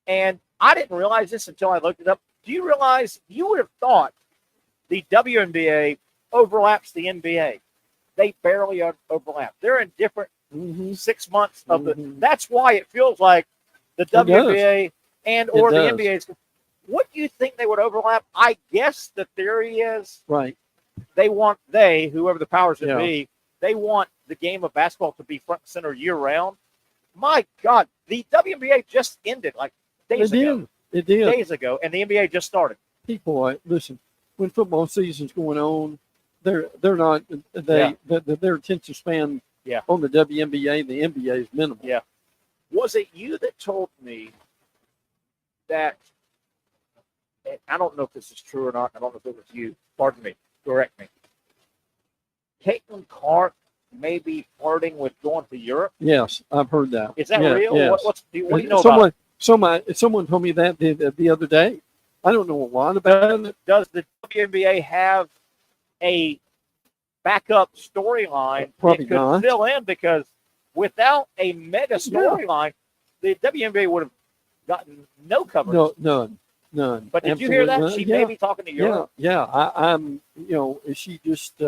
and I didn't realize this until I looked it up. Do you realize you would have thought the WNBA overlaps the NBA? They barely overlap. They're in different 6 months of the. That's why it feels like the WNBA or the NBA. What do you think they would overlap? I guess the theory is whoever the powers that be, they want the game of basketball to be front and center year round. My God, the WNBA just ended like days ago. It did. Days ago, and the NBA just started. People, listen, when football season's going on, they're not their attention span on the WNBA and the NBA is minimal. Yeah. Was it you that told me that? And I don't know if this is true or not. I don't know if it was you. Pardon me. Correct me. Caitlin Clark may be flirting with going to Europe. Yes, I've heard that. Is that real? Yes. What do you know about it? Someone told me that the other day. I don't know a lot about it. Does the WNBA have a backup storyline Probably that could not. fill in? Because without a mega storyline, the WNBA would have gotten no coverage. None. But did you hear that? She may be talking to Europe. Yeah. I'm. Is she just?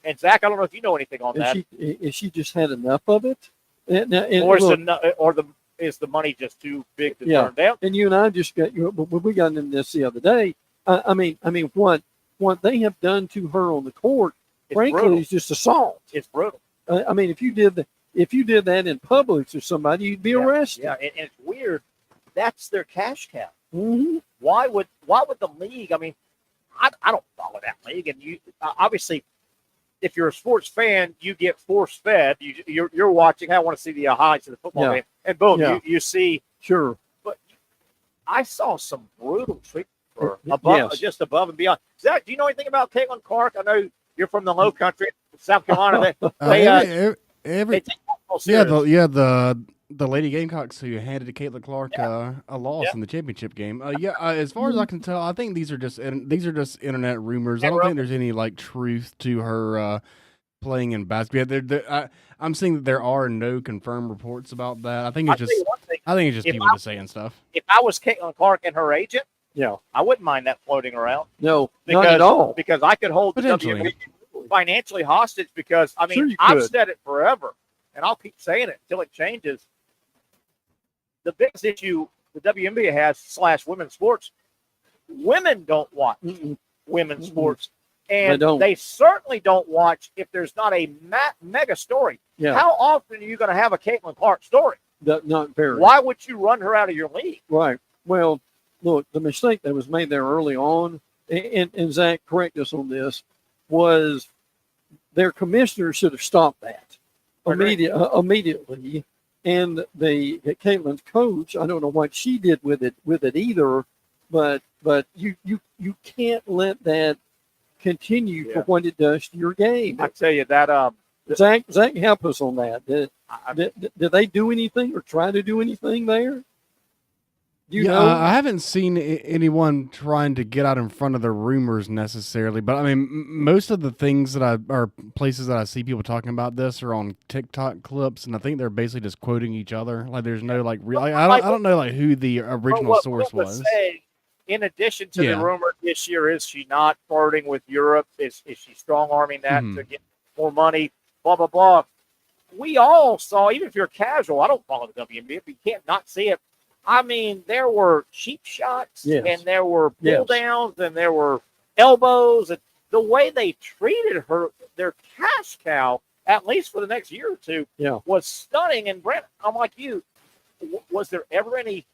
And Zach, I don't know if you know anything on that. Is she just had enough of it? Is the money just too big to turn down? And you and I just we got into this the other day. I mean, what they have done to her on the court, frankly, brutal. is just assault. It's brutal. I mean, if you did that in Publix or somebody, you'd be arrested. Yeah, and it's weird. That's their cash cow. Mm-hmm. Why would the league? I mean, I don't follow that league, and you obviously, if you're a sports fan, you get force fed. You're watching. I want to see the highlights of the football game, and boom, you see. Sure. But I saw some brutal treatment for above, just above and beyond. Zach, do you know anything about Caitlin Clark? I know you're from the Low Country, South Carolina. The Lady Gamecocks who handed to Caitlin Clark a loss in the championship game. As far as I can tell, I think these are just internet rumors. I don't think there's any truth to her playing in basketball. I'm seeing that there are no confirmed reports about that. I think it's just people just saying stuff. If I was Caitlin Clark and her agent, I wouldn't mind that floating around. No, not at all. Because I could hold the WNBA financially hostage. Because I mean, I've said it forever, and I'll keep saying it until it changes. The biggest issue the WNBA has / women's sports, women don't watch women's sports. And they certainly don't watch if there's not a mega story. Yeah. How often are you going to have a Caitlin Clark story? Not very. Why would you run her out of your league? Right. Well, look, the mistake that was made there early on, and Zach, correct us on this, was their commissioner should have stopped that immediately. And Caitlin's coach, I don't know what she did with it either, but you can't let that continue for what it does to your game. I tell you that Zach, help us on that. Did they do anything or try to do anything there? You know? I haven't seen anyone trying to get out in front of the rumors necessarily, but I mean, most of the things places that I see people talking about this are on TikTok clips, and I think they're basically just quoting each other. Like, there's no real. I don't know who the original source was. In addition to the rumor this year, is she not flirting with Europe? Is she strong arming that to get more money? Blah blah blah. We all saw, even if you're casual, I don't follow the WNBA, but you can't not see it. I mean, there were cheap shots, and there were pull downs, and there were elbows, and the way they treated her, their cash cow, at least for the next year or two, was stunning. And Brent, I'm like you, was there ever any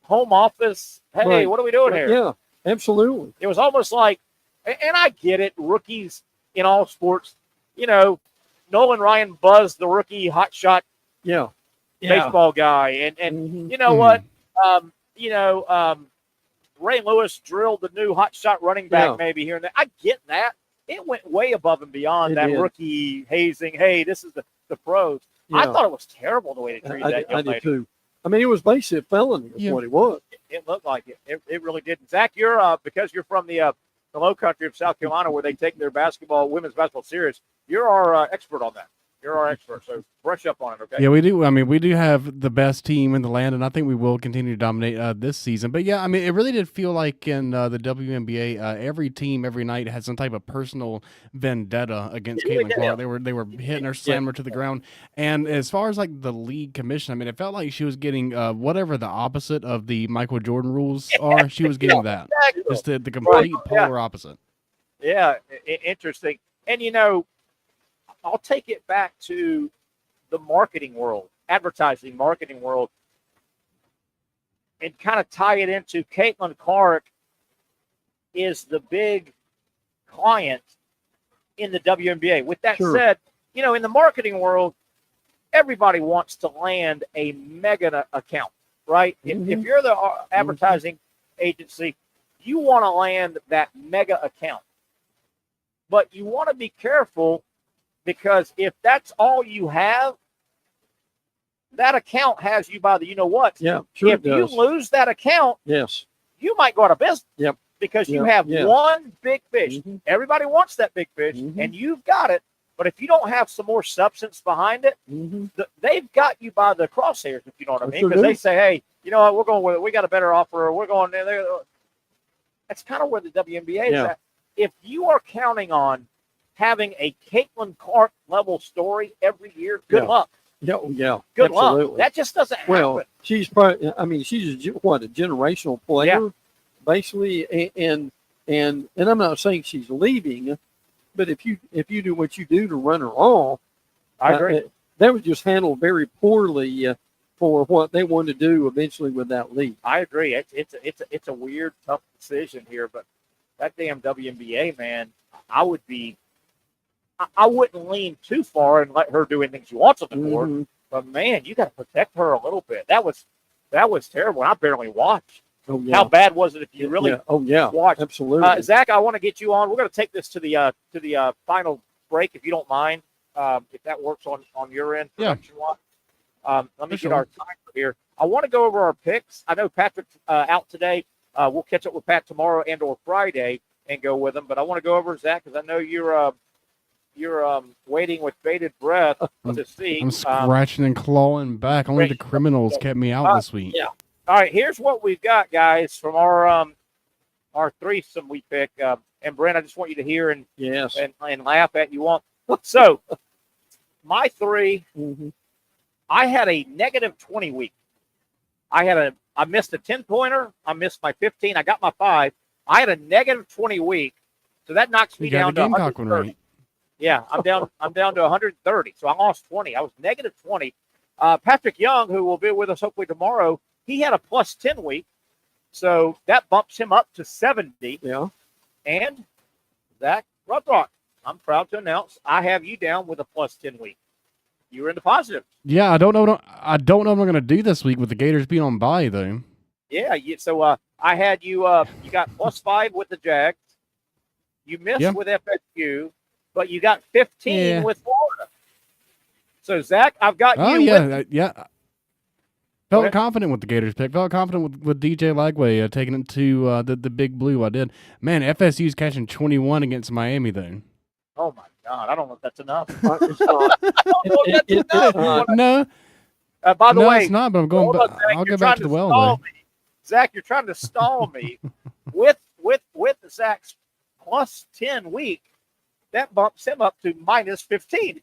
home office? Hey, what are we doing here? Yeah, absolutely. It was almost like, and I get it, rookies in all sports, Nolan Ryan buzzed the rookie hotshot baseball guy. And you know what? Ray Lewis drilled the new hotshot running back maybe here and there. I get that. It went way above and beyond rookie hazing. Hey, this is the pros. Yeah. I thought it was terrible the way they treated that young lady. I did too. I mean, it was basically a felony is what it was. It looked like it. It really did. Zach, you're because you're from the Low Country of South Carolina, where they take their women's basketball serious. You're our expert on that. You're our expert, so brush up on it, okay? Yeah, we do. I mean, we do have the best team in the land, and I think we will continue to dominate this season. But, yeah, I mean, it really did feel like in the WNBA, every team every night had some type of personal vendetta against Caitlin Clark. They were hitting her, slamming her to the ground. And as far as, the league commission, I mean, it felt like she was getting whatever the opposite of the Michael Jordan rules are. She was getting that. Just the complete polar opposite. Yeah, interesting. And, I'll take it back to the marketing world, advertising marketing world, and kind of tie it into Caitlin Clark is the big client in the WNBA. With that said, in the marketing world, everybody wants to land a mega account, right? If you're the advertising agency, you want to land that mega account. But you want to be careful because if that's all you have, that account has you by the you-know-what. Yeah, sure if you lose that account, yes, you might go out of business. Yep. Because you have one big fish. Everybody wants that big fish, and you've got it. But if you don't have some more substance behind it, they've got you by the crosshairs, if you know what I mean. Because they say, hey, you know what, we're going with it. We got a better offer. We're going there. That's kind of where the WNBA is at. If you are counting on having a Caitlin Clark level story every year, good luck. Yeah, Good absolutely. luck. That just doesn't well, happen. She's probably. I mean, she's a generational player, basically, and I'm not saying she's leaving, but if you do what you do to run her off, I agree. That was just handled very poorly for what they wanted to do eventually with that league. I agree. It's a weird, tough decision here, but that damn WNBA, man, I wouldn't lean too far and let her do anything she wants on the board. But man, you got to protect her a little bit. That was terrible. I barely watched. Oh, yeah. How bad was it if you really watched? Absolutely. Zach, I want to get you on. We're going to take this to the final break, if you don't mind, if that works on your end. Production-wise. Let me get our timer here. I want to go over our picks. I know Patrick's out today. We'll catch up with Pat tomorrow and or Friday and go with him. But I want to go over, Zach, because I know you're waiting with bated breath to see. I'm scratching and clawing back. Only the criminals kept me out this week. Yeah. All right, here's what we've got, guys, from our threesome we pick. And Brent, I just want you to hear and laugh at you. So, my three, I had a negative 20 week. I missed a 10-pointer. I missed my 15. I got my 5. I had a negative 20 week, so that knocks me down to 130. Right. Yeah, I'm down to 130. So I lost 20. I was negative 20. Patrick Young, who will be with us hopefully tomorrow, he had a plus 10 week. So that bumps him up to 70. Yeah. And Zach Ruthrock, I'm proud to announce I have you down with a plus 10 week. You were in the positive. Yeah, I don't know what I'm going to do this week with the Gators being on bye, though. Yeah, so I had you you got plus 5 with the Jags. You missed with FSU. But you got 15 with Florida. So, Zach, I've got you. Felt confident with the Gators pick. Felt confident with DJ Lagway taking it to the Big Blue. I did. Man, FSU's catching 21 against Miami, though. Oh, my God. I don't know if that's enough. No. By the way, it's not, but I'm going back. I'll go back to the well, though. Zach, you're trying to stall me. with Zach's plus 10 week, that bumps him up to minus 15.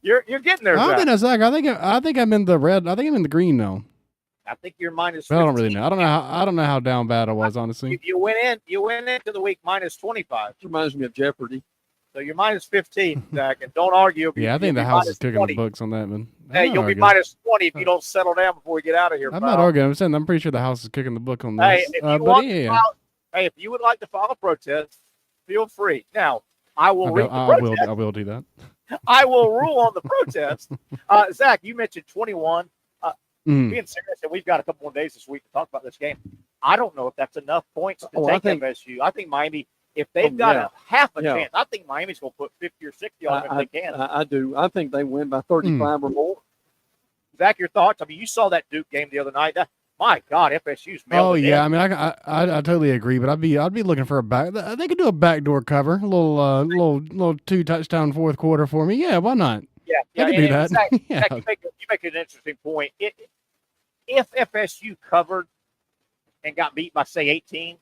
You're getting there, Zach. Zach. I think I'm in the red. I think I'm in the green now. I think you're minus 15. I don't really know. I don't know how down bad I was, honestly. You went into the week minus 25. It reminds me of Jeopardy. So you're minus 15, Zach, and don't argue. I think the house is cooking the books on that, man. Hey, you'll be minus 20 if you don't settle down before we get out of here. I'm not arguing. I'm saying I'm pretty sure the house is cooking the book on this. If you would like to file a protest, feel free. Now, I will read the protest. I will do that. I will rule on the protest. Zach, you mentioned 21. Being serious, and we've got a couple more days this week to talk about this game. I don't know if that's enough points to take MSU. I think Miami, if they've got a half a chance, I think Miami's going to put 50 or 60 on them if they can. I do. I think they win by 35 or more. Zach, your thoughts? I mean, you saw that Duke game the other night. My God, FSU's mailed. Oh yeah, I mean, I totally agree, but I'd be looking for a back. They could do a backdoor cover, a little 2-touchdown fourth quarter for me. Yeah, why not? Yeah, they could do that. Zach, you make an interesting point. If FSU covered and got beat by say 18,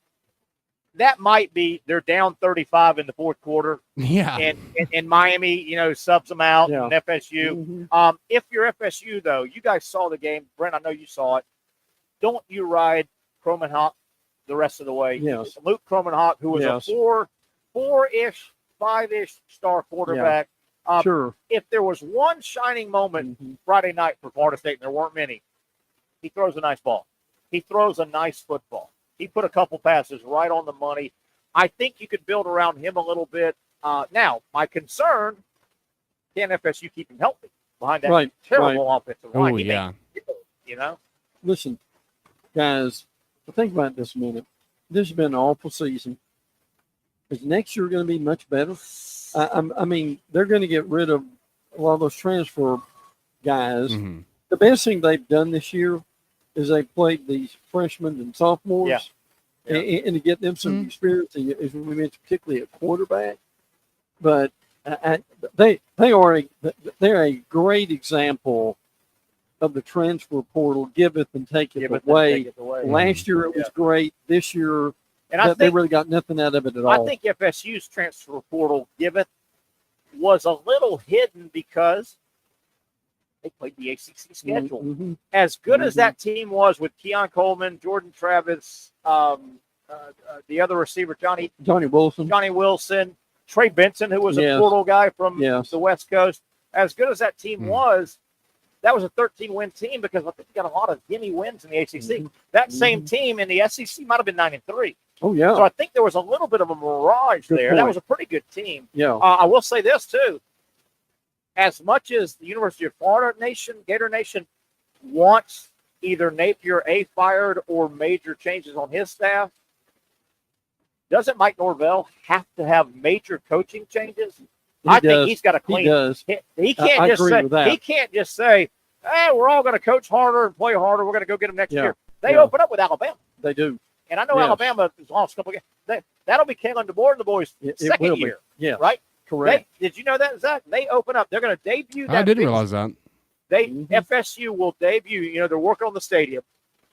that might be they're down 35 in the fourth quarter. Yeah, and Miami, subs them out and FSU. If you're FSU though, you guys saw the game. Brent, I know you saw it. Don't you ride Kromenhoek the rest of the way? Yes. Luke Kromenhoek, who was a 4-ish, 5-ish star quarterback. Sure. If there was one shining moment Friday night for Florida State, and there weren't many, he throws a nice ball. He throws a nice football. He put a couple passes right on the money. I think you could build around him a little bit. Now, my concern, can FSU keep him healthy behind that terrible offensive line? Oh, yeah. You know? Listen, guys, think about this a minute. This has been an awful season. Is next year going to be much better? I mean, they're going to get rid of a lot of those transfer guys. Mm-hmm. The best thing they've done this year is they played these freshmen and sophomores, and to get them some experience, as we mentioned, particularly at quarterback. But they're a great example of the transfer portal, giveth and taketh away. Last year it was great. This year, and they really got nothing out of it at all. I think FSU's transfer portal giveth was a little hidden because they played the ACC schedule. Mm-hmm. As good as that team was with Keon Coleman, Jordan Travis, the other receiver, Johnny Wilson, Trey Benson, who was a portal guy from the West Coast. As good as that team was, that was a 13-win team because I think you got a lot of gimme wins in the ACC. That same team in the SEC might have been 9-3. Oh, yeah. So I think there was a little bit of a mirage there. That was a pretty good team. Yeah. I will say this, too. As much as the University of Florida Nation, Gator Nation, wants either Napier fired or major changes on his staff, doesn't Mike Norvelle have to have major coaching changes? I think he's got to clean. He does. He can't just say, "Hey, we're all going to coach harder and play harder. We're going to go get them next year." They open up with Alabama. They do. And I know Alabama has lost a couple of games. That'll be Kalen DeBoer and the boys' second year. Yeah. Right? Correct. Did you know that, Zach? They open up. They're going to debut that. I didn't realize that. FSU will debut. You know, they're working on the stadium.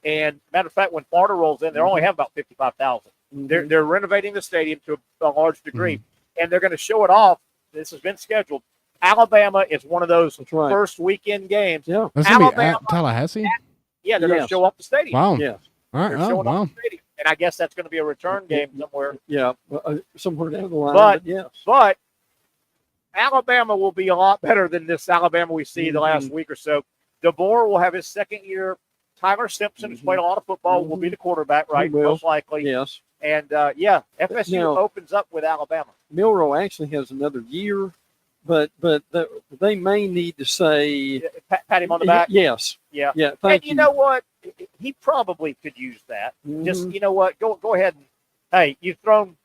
And matter of fact, when Florida rolls in, they only have about 55,000. They're renovating the stadium to a large degree. And they're going to show it off. This has been scheduled. Alabama is one of those first weekend games. Yeah. That's going to be at Tallahassee? Yeah, they're going to show off the stadium. Wow. Yeah. All right. They're showing off the stadium. And I guess that's going to be a return game somewhere. Yeah, somewhere down the line. But Alabama will be a lot better than this Alabama we see the last week or so. DeBoer will have his second year. Tyler Simpson, who's played a lot of football, will be the quarterback, right? Most likely. Yes. And, FSU opens up with Alabama. Milroe actually has another year, but they may need to say pat him on the back. Yes. Yeah. Yeah. And you know what? He probably could use that. Just you know what? Go ahead and hey, you've thrown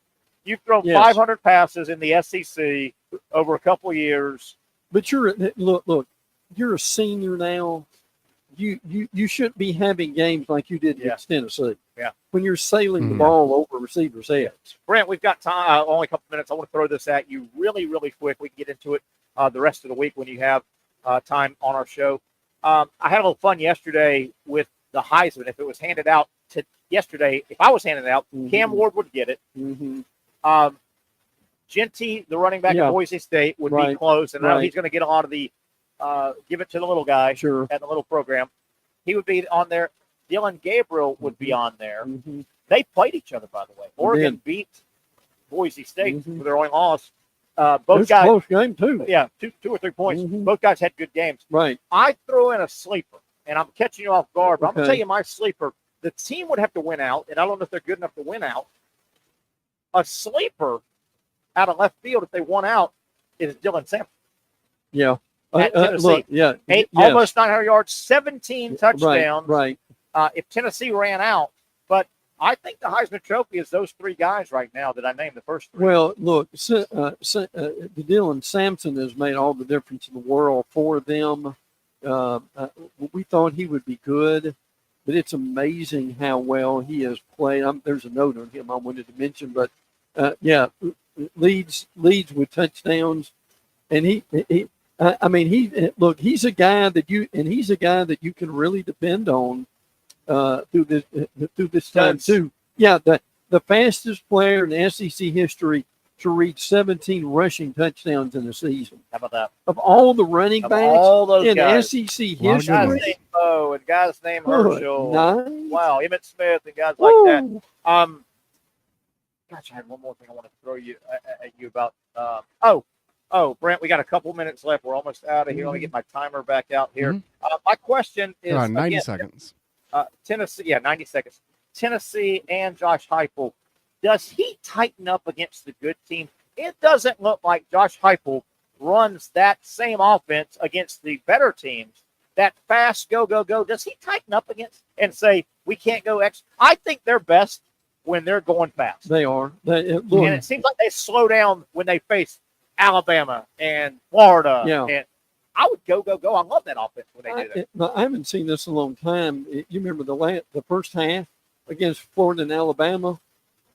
500 passes in the SEC over a couple of years. But look, you're a senior now. You shouldn't be having games like you did against Tennessee. Yeah. When you're sailing the ball over receivers' heads. Brent, we've got time, only a couple minutes. I want to throw this at you really, really quick. We can get into it the rest of the week when you have time on our show. I had a little fun yesterday with the Heisman. If it was handed out yesterday, if I was handing it out, Cam Ward would get it. Genty, the running back at Boise State, would be close. And I know he's going to get a lot of the give it to the little guy at the little program. He would be on there. Dylan Gabriel would be on there. They played each other, by the way. Oregon beat Boise State with their only loss. Both guys, close game too. Yeah, 2 or 3 points. Both guys had good games. Right. I throw in a sleeper, and I'm catching you off guard, but I'm going to tell you my sleeper. The team would have to win out, and I don't know if they're good enough to win out. A sleeper out of left field, if they won out, is Dylan Sampson. Yeah. At Tennessee. Look, almost 900 yards, 17 touchdowns. Right. If Tennessee ran out, but I think the Heisman Trophy is those 3 guys right now that I named the first 3. Well, look, Dylan Sampson has made all the difference in the world for them. We thought he would be good, but it's amazing how well he has played. There's a note on him I wanted to mention, but leads with touchdowns, and he's a guy that you can really depend on through this time too. Yeah, the fastest player in SEC history to reach 17 rushing touchdowns in a season. How about that? Of all the running backs all those in guys. SEC history. Guys named Bo and guys named Herschel. Nice. Wow, Emmitt Smith and guys like that. Gosh, I had one more thing I want to throw at you about. Brent, we got a couple minutes left. We're almost out of here. Let me get my timer back out here. My question is 90 seconds. Tennessee, 90 seconds. Tennessee and Josh Heupel. Does he tighten up against the good team? it doesn't look like Josh Heupel runs that same offense against the better teams. That fast go, go, go. Does he tighten up against and say, we can't go extra? I think they're best when they're going fast. They are. And it seems like they slow down when they face Alabama and Florida. Yeah. And I would go, go, go. I love that offense when they do that. I haven't seen this in a long time. You remember the first half against Florida and Alabama,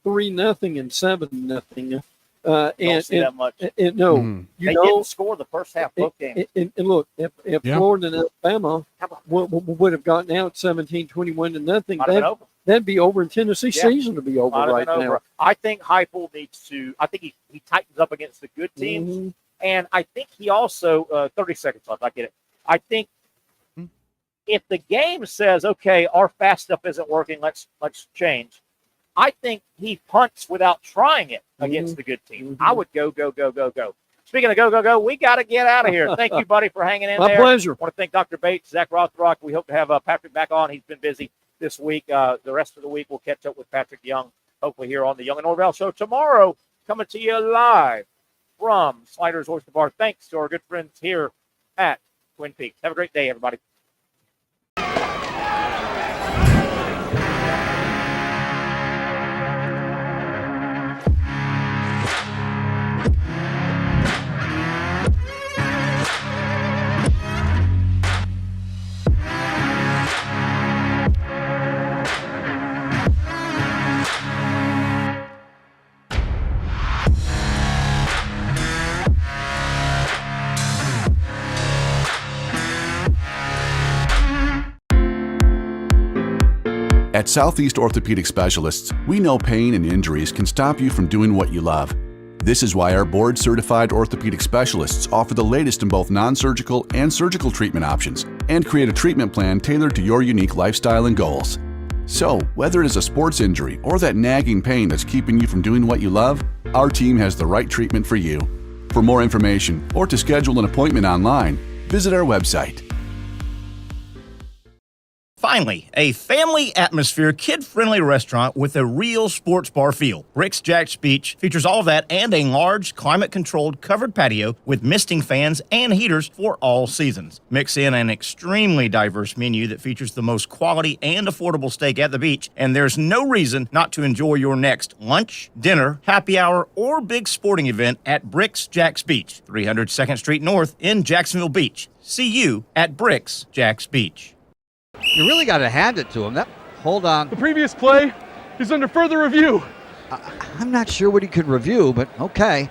3-0 and 7-0. Don't see that much. They didn't score the first half both games. And look, if Florida and Alabama would have gotten out 17-21-0, that'd be over, and Tennessee's season would be over right now. I think Heupel needs to. I think he tightens up against the good teams, and I think he also 30 seconds left. I get it. I think if the game says, okay, our fast stuff isn't working, let's change. I think he punts without trying it against the good team. I would go, go, go, go, go. Speaking of go, go, go, we got to get out of here. Thank you, buddy, for hanging in there. My pleasure. I want to thank Dr. Bates, Zach Rothrock. We hope to have Patrick back on. He's been busy this week. The rest of the week, we'll catch up with Patrick Young, hopefully here on the Young and Norvelle Show tomorrow, coming to you live from Sliders Oyster Bar. Thanks to our good friends here at Twin Peaks. Have a great day, everybody. At Southeast Orthopedic Specialists, we know pain and injuries can stop you from doing what you love. This is why our board-certified orthopedic specialists offer the latest in both non-surgical and surgical treatment options and create a treatment plan tailored to your unique lifestyle and goals. So, whether it is a sports injury or that nagging pain that's keeping you from doing what you love, our team has the right treatment for you. For more information or to schedule an appointment online, visit our website. Finally, a family atmosphere, kid-friendly restaurant with a real sports bar feel. Rick's Jack's Beach features all of that and a large, climate-controlled covered patio with misting fans and heaters for all seasons. Mix in an extremely diverse menu that features the most quality and affordable steak at the beach, and there's no reason not to enjoy your next lunch, dinner, happy hour, or big sporting event at Rick's Jack's Beach, 300 2nd Street North in Jacksonville Beach. See you at Rick's Jack's Beach. You really got to hand it to him. Hold on. The previous play is under further review. I'm not sure what he could review, but okay.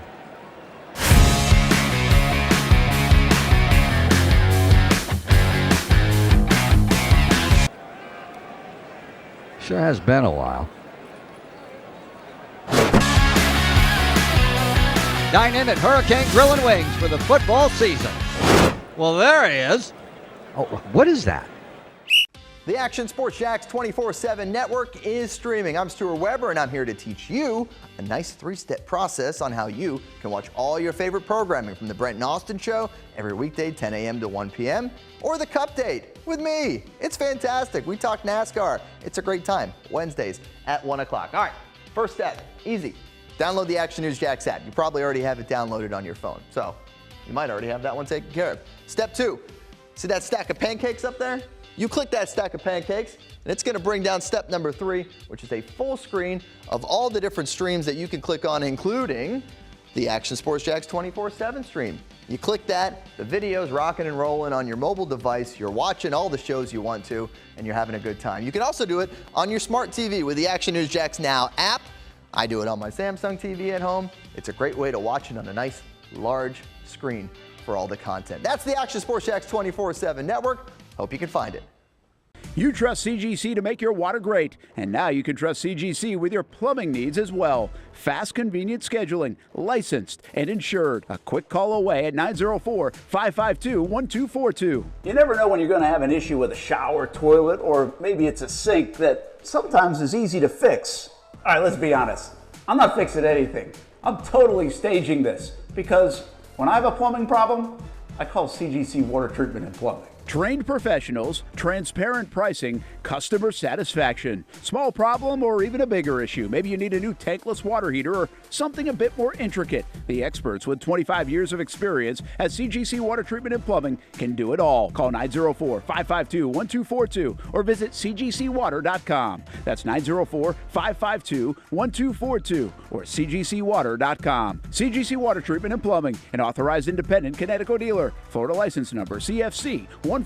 Sure has been a while. Dine in at Hurricane Grill and Wings for the football season. Well, there he is. Oh, what is that? The Action Sports Jax 24/7 network is streaming. I'm Stuart Weber, and I'm here to teach you a nice three-step process on how you can watch all your favorite programming from the Brent and Austin Show every weekday 10 a.m. to 1 p.m. or the Cup Date with me. It's fantastic. We talk NASCAR. It's a great time. Wednesdays at 1 o'clock. All right, first step, easy. Download the Action News Jax app. You probably already have it downloaded on your phone, so you might already have that one taken care of. Step 2, see that stack of pancakes up there? You click that stack of pancakes, and it's going to bring down step number 3, which is a full screen of all the different streams that you can click on, including the Action Sports Jax 24/7 stream. You click that, the video's rocking and rolling on your mobile device, you're watching all the shows you want to, and you're having a good time. You can also do it on your smart TV with the Action News Jax Now app. I do it on my Samsung TV at home. It's a great way to watch it on a nice, large screen for all the content. That's the Action Sports Jax 24/7 network. Hope you can find it. You trust CGC to make your water great, and now you can trust CGC with your plumbing needs as well. Fast, convenient scheduling, licensed and insured. A quick call away at 904-552-1242. You never know when you're going to have an issue with a shower, toilet, or maybe it's a sink that sometimes is easy to fix. All right, let's be honest. I'm not fixing anything. I'm totally staging this because when I have a plumbing problem, I call CGC Water Treatment and Plumbing. Trained professionals, transparent pricing, customer satisfaction. Small problem or even a bigger issue. Maybe you need a new tankless water heater or something a bit more intricate. The experts with 25 years of experience at CGC Water Treatment and Plumbing can do it all. Call 904-552-1242 or visit cgcwater.com. That's 904-552-1242 or cgcwater.com. CGC Water Treatment and Plumbing, an authorized independent Connecticut dealer. Florida license number CFC 143